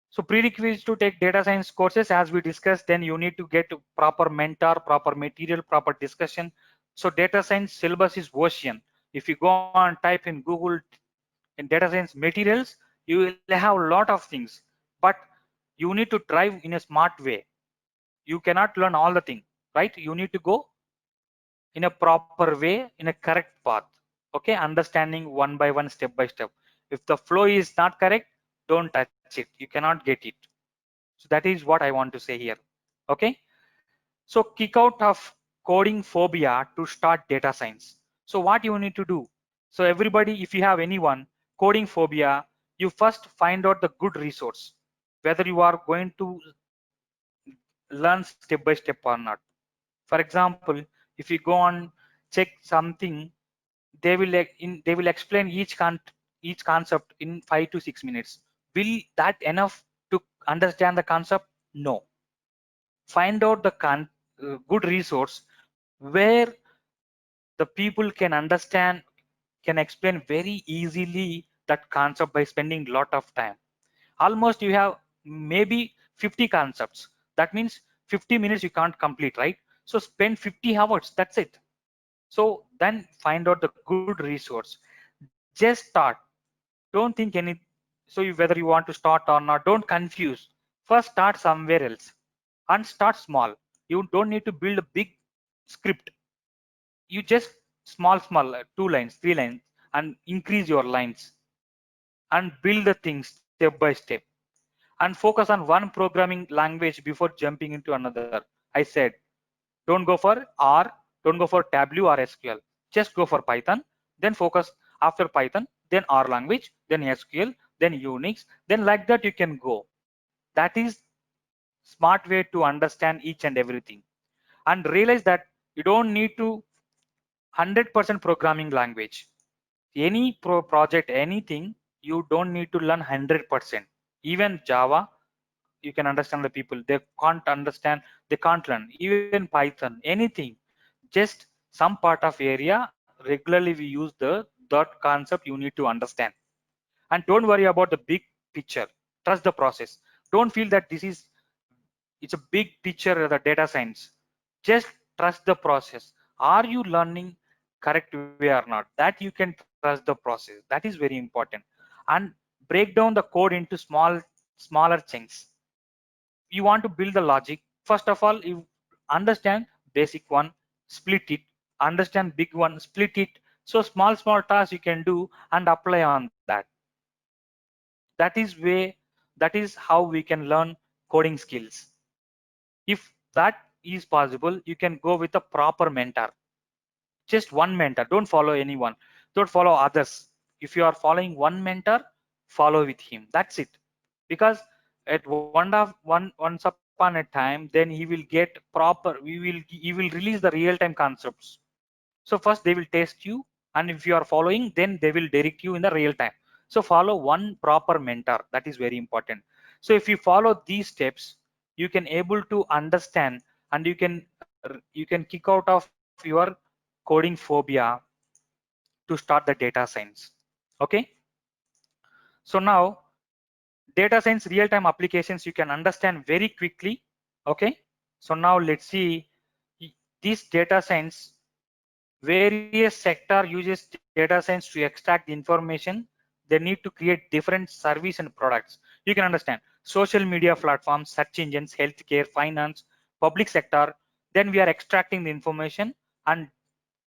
So prerequisites to take data science courses, as we discussed, then you need to get proper mentor, proper material, proper discussion. So data science syllabus is ocean. If you go and type in Google in data science materials, you will have a lot of things, but you need to drive in a smart way. You cannot learn all the thing, right? You need to go in a proper way, in a correct path. Okay, understanding one by one, step by step. If the flow is not correct, don't touch it. You cannot get it. So that is what I want to say here. Okay. So kick out of coding phobia to start data science. So what you need to do? So everybody, if you have anyone coding phobia, you first find out the good resource, whether you are going to learn step by step or not. For example, if you go on check something, they will explain each concept in 5 to 6 minutes. Will that enough to understand the concept? No. Find out the good resource where the people can understand, can explain very easily that concept by spending lot of time. Almost you have maybe 50 concepts. That means 50 minutes you can't complete, right? So spend 50 hours. That's it. So then find out the good resource. Just start. Don't think any. So whether you want to start or not, don't confuse. First start somewhere else. and start small. You don't need to build a big script. You just small 2 lines, 3 lines, and increase your lines and build the things step by step, and focus on one programming language before jumping into another. I said, don't go for R, don't go for Tableau or SQL. Just go for Python, then focus after Python, then R language, then SQL, then Unix, then like that you can go. That is smart way to understand each and everything. And realize that you don't need to 100% programming language. Any project, anything, you don't need to learn 100%. Even Java, you can understand the people, they can't understand, they can't learn. Even Python, anything, just some part of area, regularly we use that concept you need to understand. And don't worry about the big picture, trust the process. Don't feel that this is, it's a big picture of the data science. Just trust the process. Are you learning correct way or not? That you can trust the process. That is very important. And break down the code into smaller chunks. You want to build the logic. First of all, you understand basic one, split it, understand big one, split it. So small tasks you can do and apply on that. That is way, that is how we can learn coding skills. If that is possible, you can go with a proper mentor. Just one mentor, don't follow anyone, don't follow others. If you are following one mentor, follow with him, that's it. Because at once upon a time, then he will get proper, he will release the real-time concepts. So first they will test you, and if you are following, then they will direct you in the real time. So follow one proper mentor, that is very important. So if you follow these steps, you can able to understand, and you can kick out of your coding phobia to start the data science. Okay, so now data science real-time applications you can understand very quickly. Okay, so now let's see this data science. Various sector uses data science to extract the information. They need to create different service and products. You can understand social media platforms, search engines, healthcare, finance, public sector. Then we are extracting the information and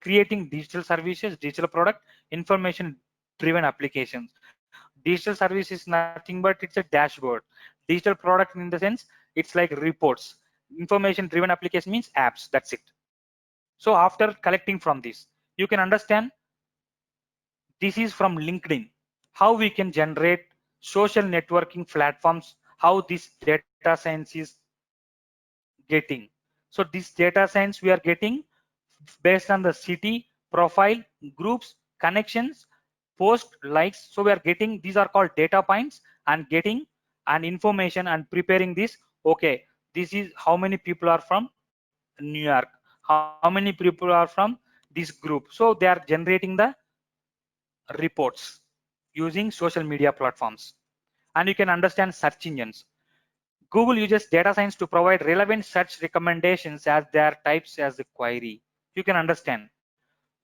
creating digital services, digital product, information driven applications. Digital service is nothing but it's a dashboard. Digital product in the sense, it's like reports. Information driven application means apps, that's it. So after collecting from this, you can understand this is from LinkedIn, how we can generate social networking platforms, how this data science is getting. So this data science we are getting based on the city, profile, groups, connections, post, likes. So we are getting, these are called data points, and getting an information and preparing this. Okay, this is how many people are from New York, how many people are from this group. So they are generating the reports using social media platforms. And you can understand search engines. Google uses data science to provide relevant search recommendations as their types as the query. You can understand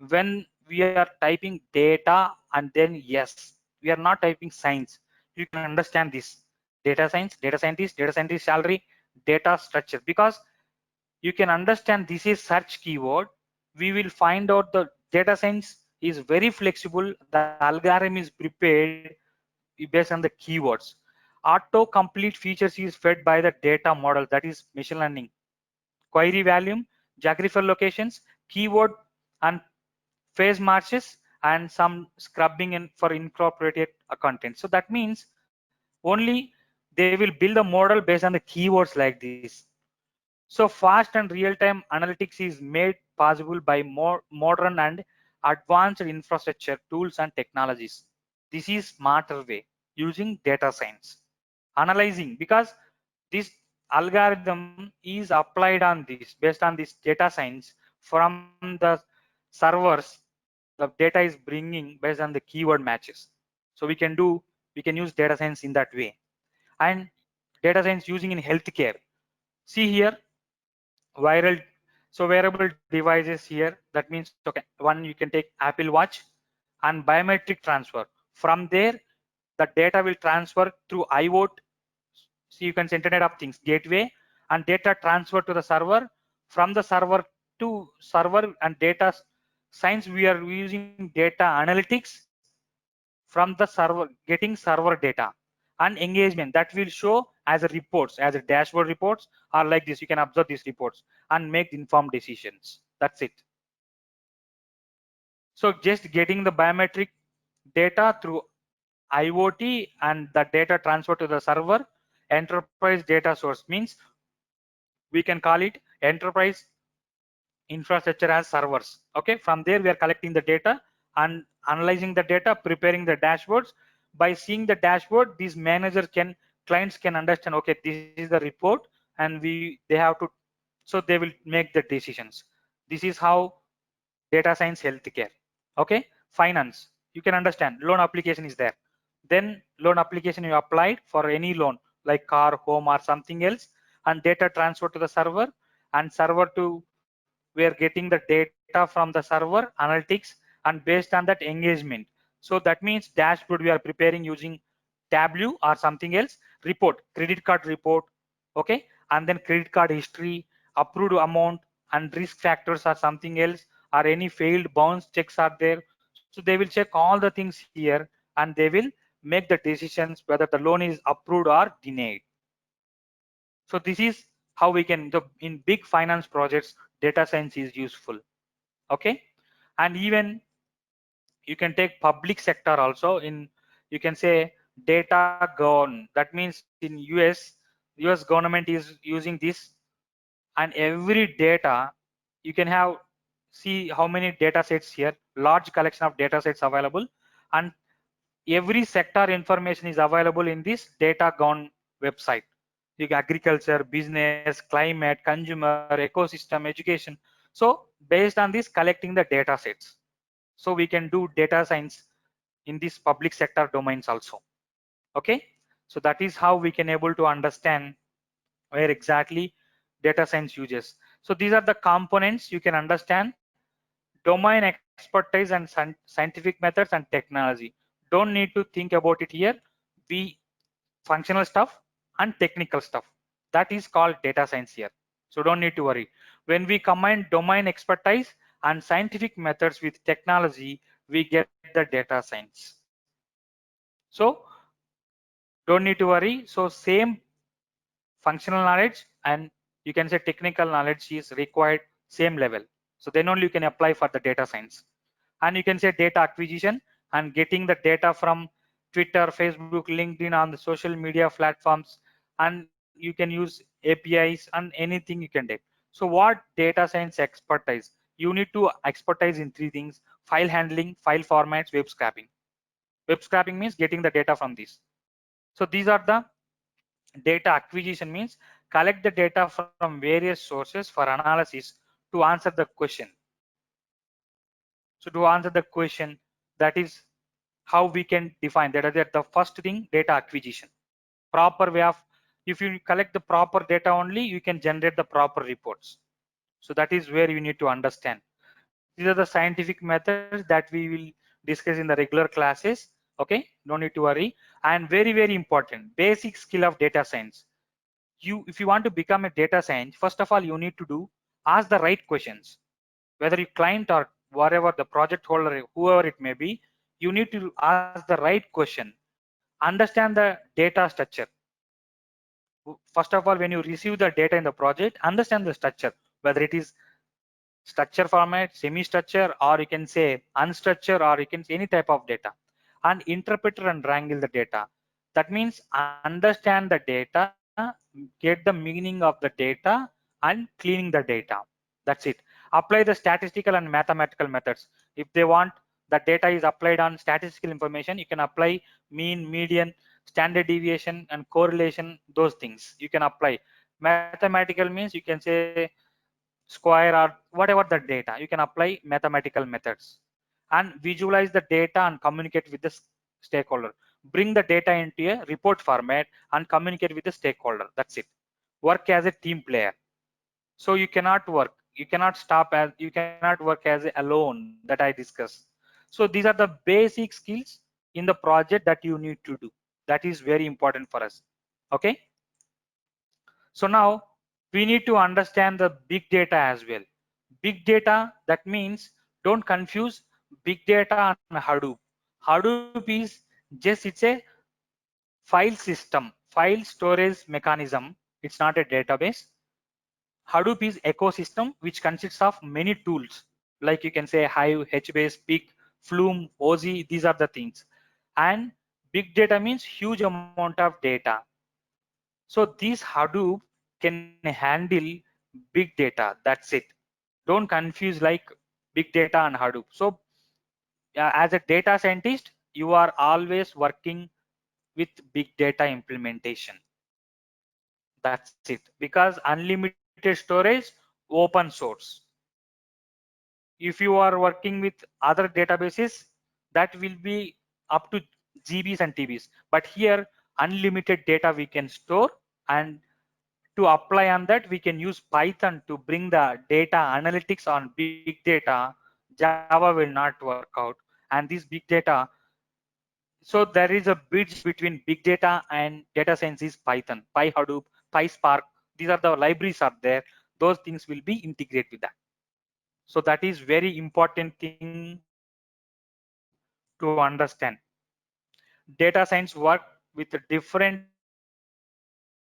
when we are typing data and then yes, we are not typing science. You can understand this data science, data scientist salary, data structure. Because you can understand this is search keyword, we will find out the data science is very flexible. The algorithm is prepared based on the keywords. Auto complete features is fed by the data model, that is machine learning. Query volume, geographical locations, keyword and phase matches, and some scrubbing in for incorporated content. So that means only they will build a model based on the keywords like this. So fast and real-time analytics is made possible by more modern and advanced infrastructure tools and technologies. This is smarter way using data science. Analyzing, because this algorithm is applied on this based on this data science from the servers. The data is bringing based on the keyword matches. So we can use data science in that way. And data science using in healthcare. See here, viral, so wearable devices here, that means okay, one you can take Apple Watch and biometric transfer. From there the data will transfer through IoT. So you can say Internet of Things gateway, and data transfer to the server. From the server to server and data science, we are using data analytics from the server, getting server data, and engagement that will show as a reports, as a dashboard reports, or like this. You can observe these reports and make informed decisions. That's it. So just getting the biometric data through IoT and the data transfer to the server. Enterprise data source means we can call it enterprise infrastructure as servers. Okay, from there we are collecting the data and analyzing the data, preparing the dashboards. By seeing the dashboard, these managers can, clients can understand, okay, this is the report, and they have to, so they will make the decisions. This is how data science healthcare. Okay, finance, you can understand loan application is there. Then loan application you applied for any loan like car, home, or something else, and data transfer to the server, and server to, we are getting the data from the server analytics, and based on that engagement. So that means dashboard we are preparing using Tableau or something else. Report, credit card report. Okay, and then credit card history, approved amount, and risk factors or something else, or any failed bounce checks are there. So they will check all the things here, and they will make the decisions whether the loan is approved or denied. So this is how we can, in big finance projects, data science is useful. Okay, and even you can take public sector also. In, you can say data govern. That means in US government is using this, and every data you can have, see how many data sets here, large collection of data sets available, and every sector information is available in this data gone website. You agriculture, business, climate, consumer, ecosystem, education. So based on this, collecting the data sets, so we can do data science in this public sector domains also. Okay, so that is how we can able to understand where exactly data science uses. So these are the components you can understand: domain expertise and scientific methods and technology. Don't need to think about it here. We, functional stuff and technical stuff, that is called data science here. So don't need to worry. When we combine domain expertise and scientific methods with technology, we get the data science. So don't need to worry. So same functional knowledge and, you can say, technical knowledge is required, same level. So then only you can apply for the data science. And you can say data acquisition and getting the data from Twitter, Facebook, LinkedIn, on the social media platforms, and you can use APIs and anything you can take. So what data science expertise? You need to expertise in three things: file handling, file formats, web scraping. Web scraping means getting the data from this. So these are the data acquisition means collect the data from various sources for analysis to answer the question. So to answer the question, that is how we can define that. The first thing, data acquisition. Proper way of, if you collect the proper data only, you can generate the proper reports. So that is where you need to understand. These are the scientific methods that we will discuss in the regular classes. Okay, no need to worry. And very, very important, basic skill of data science. If you want to become a data science, first of all, you need to do, ask the right questions. Whether you client or whatever the project holder, whoever it may be, you need to ask the right question. Understand the data structure. First of all, when you receive the data in the project, understand the structure, whether it is structure format, semi-structure, or you can say unstructured, or you can say any type of data, and interpret and wrangle the data. That means understand the data, get the meaning of the data, and cleaning the data. That's it. Apply the statistical and mathematical methods. If they want the data is applied on statistical information, you can apply mean, median, standard deviation, and correlation. Those things you can apply. Mathematical means, you can say square or whatever the data, you can apply mathematical methods. And visualize the data and communicate with the stakeholder. Bring the data into a report format and communicate with the stakeholder. That's it. Work as a team player. So you cannot stop as, you cannot work as alone, that I discussed. So these are the basic skills in the project that you need to do. That is very important for us. Okay, so now we need to understand the big data as well. Big data, that means don't confuse big data and Hadoop. Hadoop is just, it's a file system, file storage mechanism. It's not a database. Hadoop is ecosystem which consists of many tools, like you can say Hive, HBase, Peak, Flume, OZ. These are the things. And big data means huge amount of data. So this Hadoop can handle big data. That's it. Don't confuse like big data and Hadoop. So as a data scientist, you are always working with big data implementation. That's it. Because unlimited storage, open source. If you are working with other databases, that will be up to GBs and TBs. But here, unlimited data we can store, and to apply on that, we can use Python to bring the data analytics on big data. Java will not work out. And this big data, so there is a bridge between big data and data science is Python, PyHadoop, PySpark. These are the libraries are there. Those things will be integrated with that. So that is very important thing to understand. Data science work with different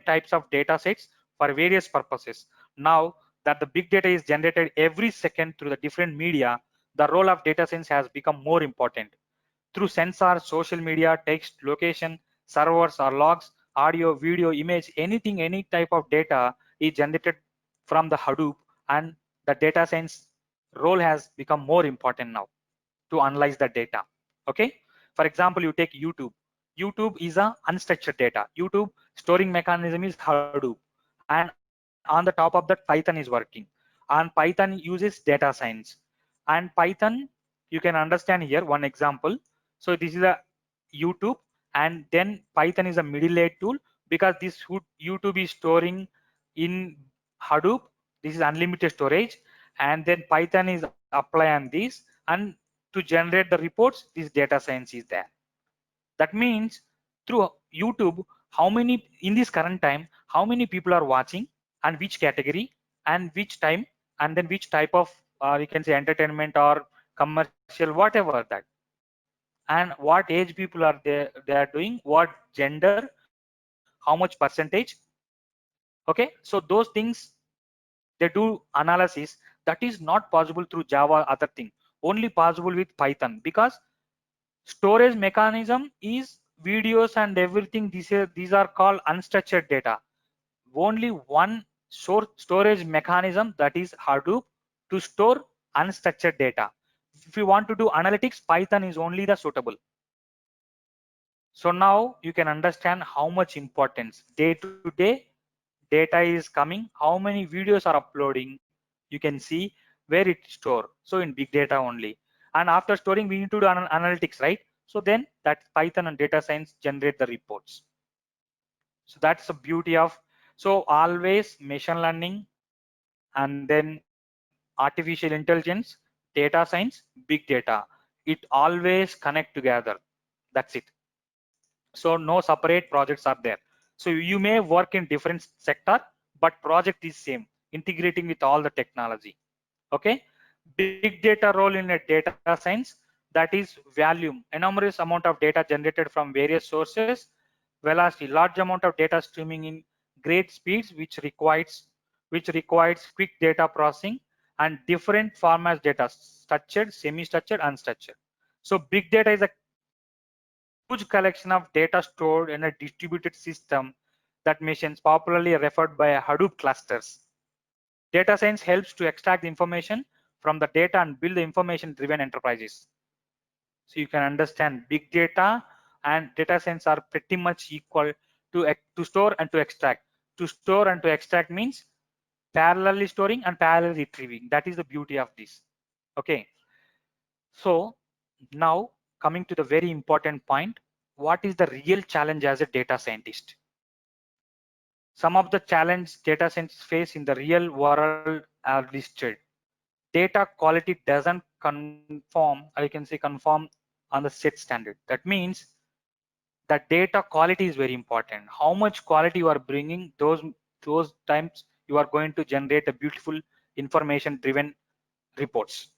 types of data sets for various purposes. Now that the big data is generated every second through the different media, the role of data science has become more important. Through sensors, social media, text, location, servers or logs, audio, video, image, anything, any type of data is generated from the Hadoop, and the data science role has become more important now to analyze the data. Okay, for example, you take YouTube. YouTube is a unstructured data. YouTube storing mechanism is Hadoop, and on the top of that Python is working, and Python uses data science. And Python, you can understand here one example. So this is a YouTube, and then Python is a middle layer tool, because this YouTube is storing in Hadoop. This is unlimited storage, and then Python is apply on this, and to generate the reports, this data science is there. That means through YouTube, how many in this current time, how many people are watching, and which category, and which time, and then which type of we can say entertainment or commercial, whatever that, and what age people are they are doing, what gender, how much percentage. Okay, so those things they do analysis that is not possible through Java other thing, only possible with Python, because storage mechanism is videos and everything. These are called unstructured data. Only one storage mechanism, that is Hadoop, to store unstructured data. If you want to do analytics, Python is only the suitable. So now you can understand how much importance day to day data is coming, how many videos are uploading. You can see where it store. So in big data only. And after storing, we need to do analytics, right? So then that Python and data science generate the reports. So that's the beauty of, so always machine learning, and then artificial intelligence, data science, big data. It always connect together. That's it. So no separate projects are there. So you may work in different sector, but project is same, integrating with all the technology. Okay, big data role in a data science, that is volume, enormous amount of data generated from various sources, velocity, large amount of data streaming in great speeds, which requires quick data processing, and different formats data, structured, semi-structured, unstructured. So big data is a huge collection of data stored in a distributed system, that machines popularly referred by Hadoop clusters. Data science helps to extract the information from the data and build the information driven enterprises. So you can understand big data and data science are pretty much equal to store and to extract. To store and to extract means parallelly storing and parallel retrieving. That is the beauty of this. Okay. So now coming to the very important point, what is the real challenge as a data scientist? Some of the challenge data scientists face in the real world are listed. Data quality doesn't conform, I can say conform on the set standard. That means that data quality is very important. How much quality you are bringing, those times you are going to generate a beautiful information driven reports.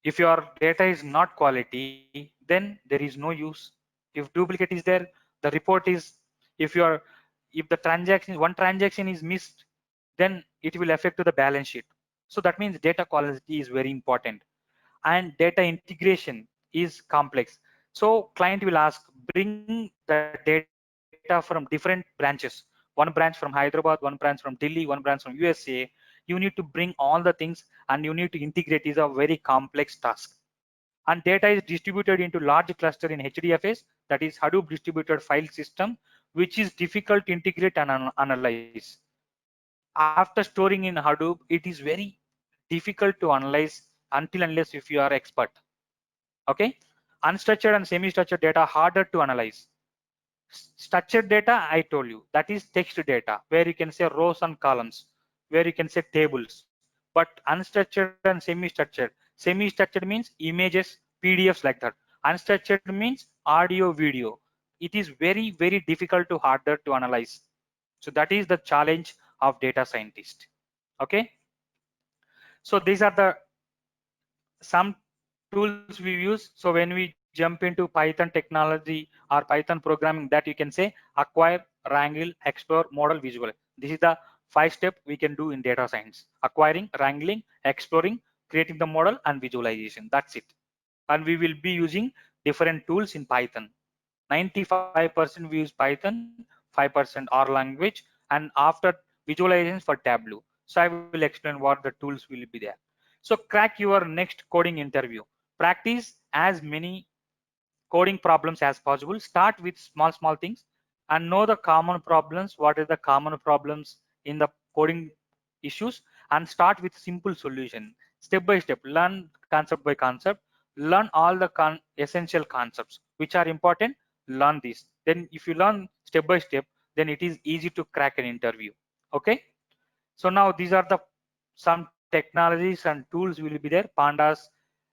If your data is not quality, then there is no use. If duplicate is there, the report is, if your, if the transaction, one transaction is missed, then it will affect to the balance sheet. So that means data quality is very important, and data integration is complex. So client will ask, bring the data from different branches, one branch from Hyderabad, one branch from Delhi, one branch from USA. You need to bring all the things and you need to integrate, is a very complex task. And data is distributed into large cluster in HDFS, that is Hadoop distributed file system, which is difficult to integrate and analyze. After storing in Hadoop, it is very difficult to analyze until unless if you are expert. Okay, unstructured and semi-structured data harder to analyze. Structured data, I told you, that is text data where you can say rows and columns, where you can say tables. But unstructured and semi-structured means images, PDFs, like that. Unstructured means audio, video. It is very difficult to harder to analyze. So that is the challenge of data scientist. Okay, so these are the some tools we use. So when we jump into Python technology or Python programming, that you can say acquire, wrangle, explore, model, visualize. This is the 5 step we can do in data science: acquiring, wrangling, exploring, creating the model, and visualization. That's it. And we will be using different tools in Python. 95% we use Python, 5% R language, and after visualizations for Tableau. So I will explain what the tools will be there. So crack your next coding interview. Practice as many coding problems as possible. Start with small things and know the common problems. What is the common problems in the coding issues, and start with simple solution. Step by step, learn concept by concept, learn all the essential concepts which are important. Learn this. Then if you learn step by step, then it is easy to crack an interview. Okay. So now these are the some technologies and tools will be there: pandas,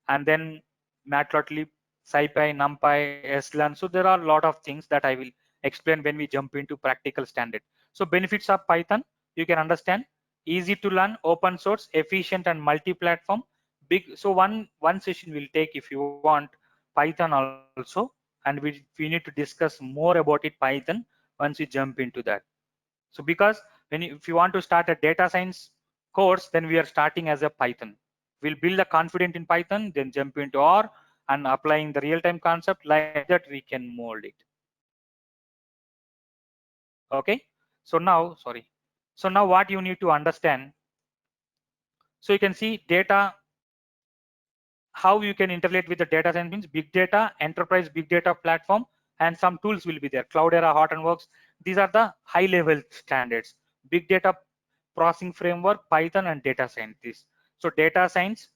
and then matplotlib, scipy, numpy, slan. So there are a lot of things that I will explain when we jump into practical standard. So benefits of Python, you can understand: easy to learn, open source, efficient, and multi-platform. Big. So one session will take, if you want, Python also, and we need to discuss more about it Python once we jump into that. So because if you want to start a data science course, then we are starting as a Python. We'll build a confident in Python, then jump into R and applying the real-time concept. Like that we can mold it. Okay. So now, sorry. So now what you need to understand. So you can see data, how you can integrate with the data science means big data, enterprise big data platform, and some tools will be there. Cloudera, Hortonworks. These are the high level standards. Big data processing framework, Python, and data scientists. So data science,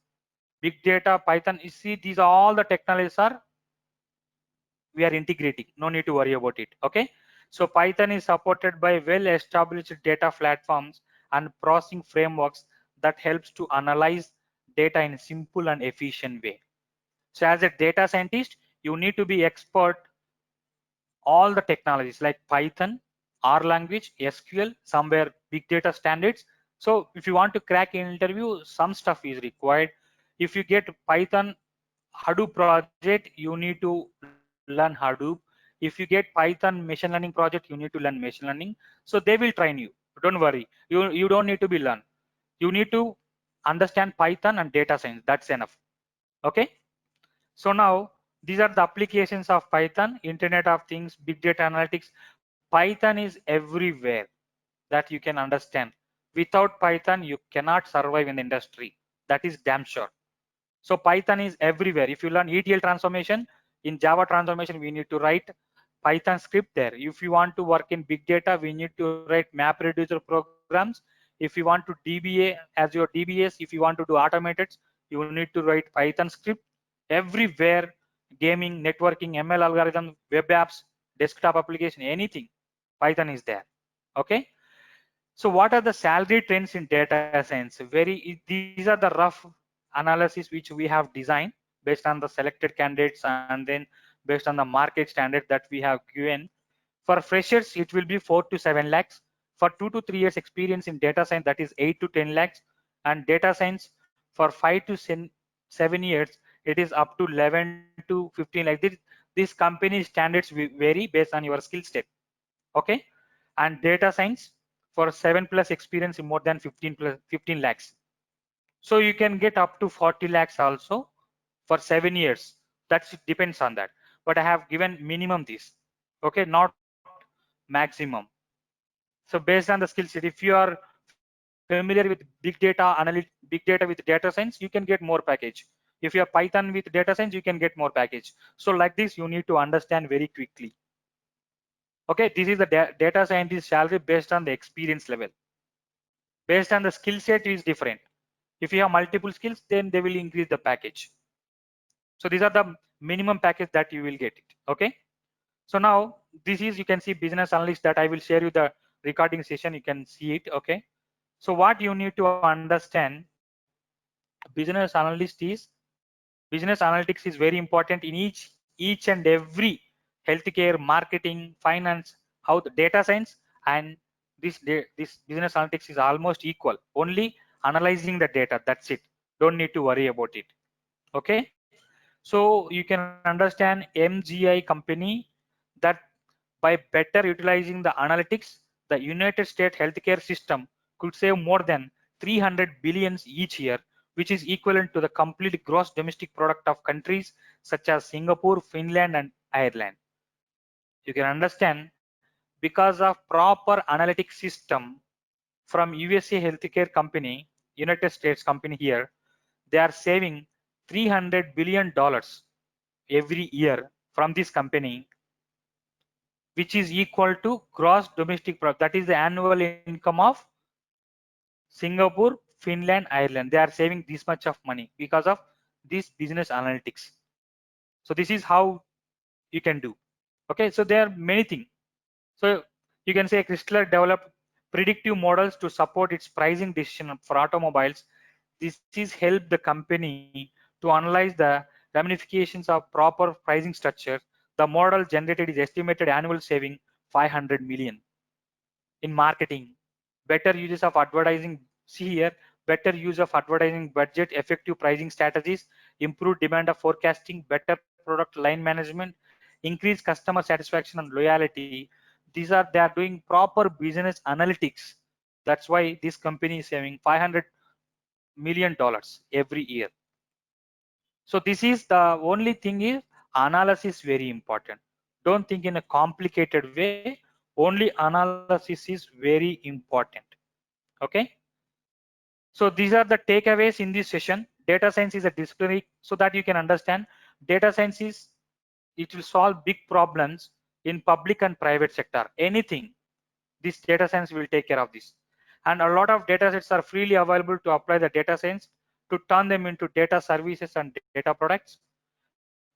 big data, Python, you see these are all the technologies are we are integrating. No need to worry about it. Okay. So Python is supported by well established data platforms and processing frameworks that helps to analyze data in a simple and efficient way. So as a data scientist, you need to be expert all the technologies like Python, R language, SQL, somewhere big data standards. So if you want to crack an interview, some stuff is required. If you get Python Hadoop project, you need to learn Hadoop. If you get Python machine learning project, you need to learn machine learning. So they will train you. Don't worry. You don't need to be learn. You need to understand Python and data science. That's enough. Okay. So now these are the applications of Python: Internet of Things, big data analytics. Python is everywhere, that you can understand. Without Python, you cannot survive in the industry. That is damn sure. So Python is everywhere. If you learn ETL transformation, in Java transformation, we need to write Python script there. If you want to work in big data, we need to write MapReducer programs. If you want to DBA as your DBAs, if you want to do automated, you need to write Python script. Everywhere, gaming, networking, ML algorithm, web apps, desktop application, anything, Python is there. Okay. So what are the salary trends in data science? These are the rough analysis which we have designed based on the selected candidates and then based on the market standard that we have given. For freshers, it will be 4 to 7 lakhs. For 2 to 3 years experience in data science, that is 8 to 10 lakhs, and data science for 5 to 7 years, it is up to 11 to 15 lakhs. This company standards vary based on your skill set. Okay, and data science for 7 plus experience in more than 15 lakhs. So you can get up to 40 lakhs also for 7 years. That depends on that. But I have given minimum this. Okay, not maximum. So based on the skill set, if you are familiar with big data with data science, you can get more package. If you are Python with data science, you can get more package. So like this, you need to understand very quickly. Okay, this is the data scientist salary based on the experience level. Based on the skill set is different. If you have multiple skills, then they will increase the package. So these are the minimum package that you will get it. Okay. So now this is, you can see business analyst, that I will share you the recording session. You can see it. Okay. So what you need to understand, business analyst is, business analytics is very important in each and every healthcare, marketing, finance, how the data science, and this business analytics is almost equal. Only analyzing the data. That's it. Don't need to worry about it. Okay. So you can understand MGI company, that by better utilizing the analytics, the United States healthcare system could save more than 300 billions each year, which is equivalent to the complete gross domestic product of countries such as Singapore, Finland, and Ireland. You can understand, because of proper analytic system from USA healthcare company, United States company here, they are saving $300 billion every year from this company, which is equal to gross domestic product. That is the annual income of Singapore, Finland, Ireland. They are saving this much of money because of this business analytics. So this is how you can do. Okay, so there are many things. So you can say Chrysler developed predictive models to support its pricing decision for automobiles. This is helped the company to analyze the ramifications of proper pricing structure. The model generated is estimated annual saving 500 million. In marketing, better uses of advertising. See here, better use of advertising budget, effective pricing strategies, improved demand of forecasting, better product line management, increase customer satisfaction and loyalty. These are, they are doing proper business analytics. That's why this company is saving $500 million every year. So this is the only thing is, analysis very important. Don't think in a complicated way. Only analysis is very important. Okay. So these are the takeaways in this session. Data science is a disciplinary, so that you can understand, data science is, it will solve big problems in public and private sector. Anything, this data science will take care of this. And a lot of data sets are freely available to apply the data science to turn them into data services and data products.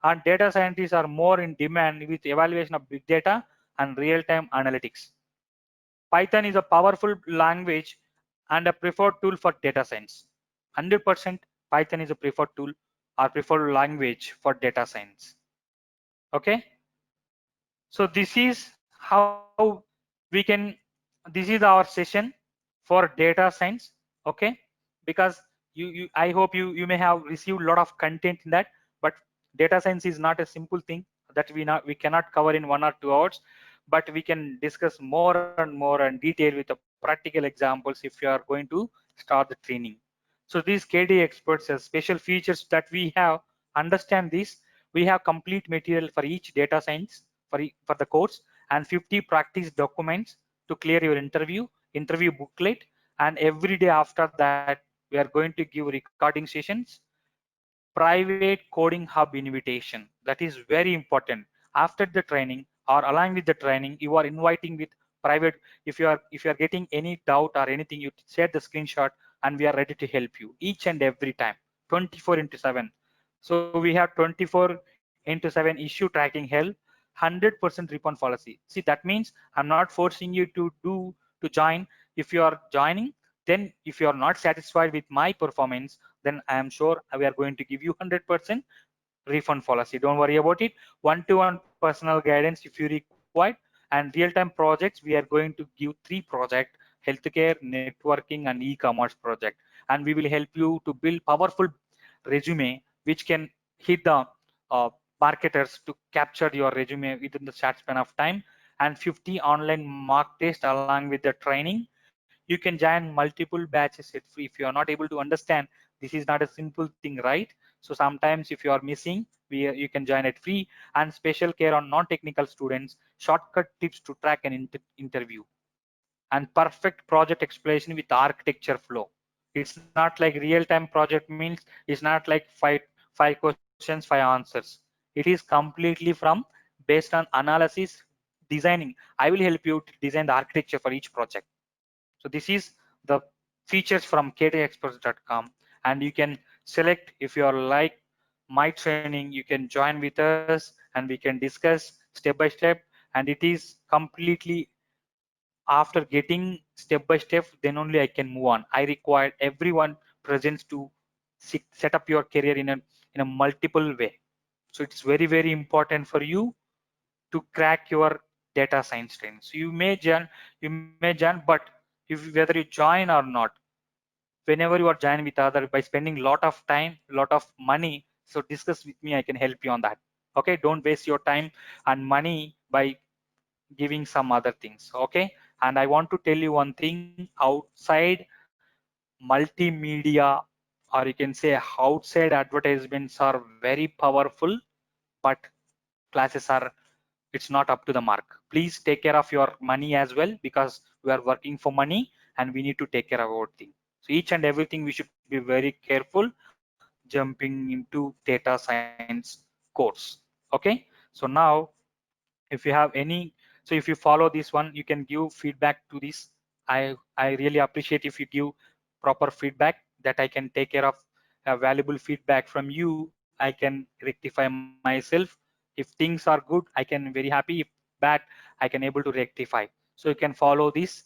And data scientists are more in demand with evaluation of big data and real-time analytics. Python is a powerful language and a preferred tool for data science. 100% Python is a preferred tool or preferred language for data science. Okay. So this is how we can, this is our session for data science. Okay. Because I hope you may have received a lot of content in that, but data science is not a simple thing that we cannot cover in 1 or 2 hours, but we can discuss more and more in detail with the practical examples if you are going to start the training. So these KD experts have special features that we have. Understand this. We have complete material for each data science for the course, and 50 practice documents to clear your interview booklet, and every day after that we are going to give recording sessions, private coding hub invitation. That is very important. After the training or along with the training, you are inviting with private. If you are getting any doubt or anything, you share the screenshot and we are ready to help you each and every time, 24/7. So we have 24/7 issue tracking help, 100% refund policy. See, that means I'm not forcing you to join. If you are joining, then if you are not satisfied with my performance, then I am sure we are going to give you 100% refund policy. Don't worry about it. One-to-one personal guidance if you required. And real-time projects, we are going to give 3 projects: healthcare, networking, and e-commerce project. And we will help you to build powerful resume which can hit the uh, marketers to capture your resume within the short span of time. And 50 online mock tests along with the training. You can join multiple batches at free. If you are not able to understand, this is not a simple thing, right? So sometimes if you are missing, you can join it free. And special care on non-technical students, shortcut tips to track an interview, and perfect project explanation with architecture flow. It's not like real-time project means, it's not like five questions, 5 answers. It is completely from based on analysis, designing. I will help you to design the architecture for each project. So this is the features from ktexperts.com, and you can select if you are like my training, you can join with us and we can discuss step by step. And it is completely after getting step by step, then only I can move on. I require everyone presence to set up your career in a multiple way. So it's very important for you to crack your data science training. So you may join, but whether you join or not, whenever you are joining with other by spending lot of time, lot of money, so discuss with me, I can help you on that. Okay, don't waste your time and money by giving some other things. Okay, and I want to tell you one thing: outside multimedia, or you can say outside advertisements, are very powerful, but classes are, it's not up to the mark. Please take care of your money as well, because we are working for money and we need to take care of our thing. So each and everything we should be very careful jumping into data science course. Okay, so now if you have any, so if you follow this one, you can give feedback to this. I really appreciate if you give proper feedback, that I can take care of valuable feedback from you. I can rectify myself. If things are good, I can very happy. If bad, I can able to rectify. So you can follow this,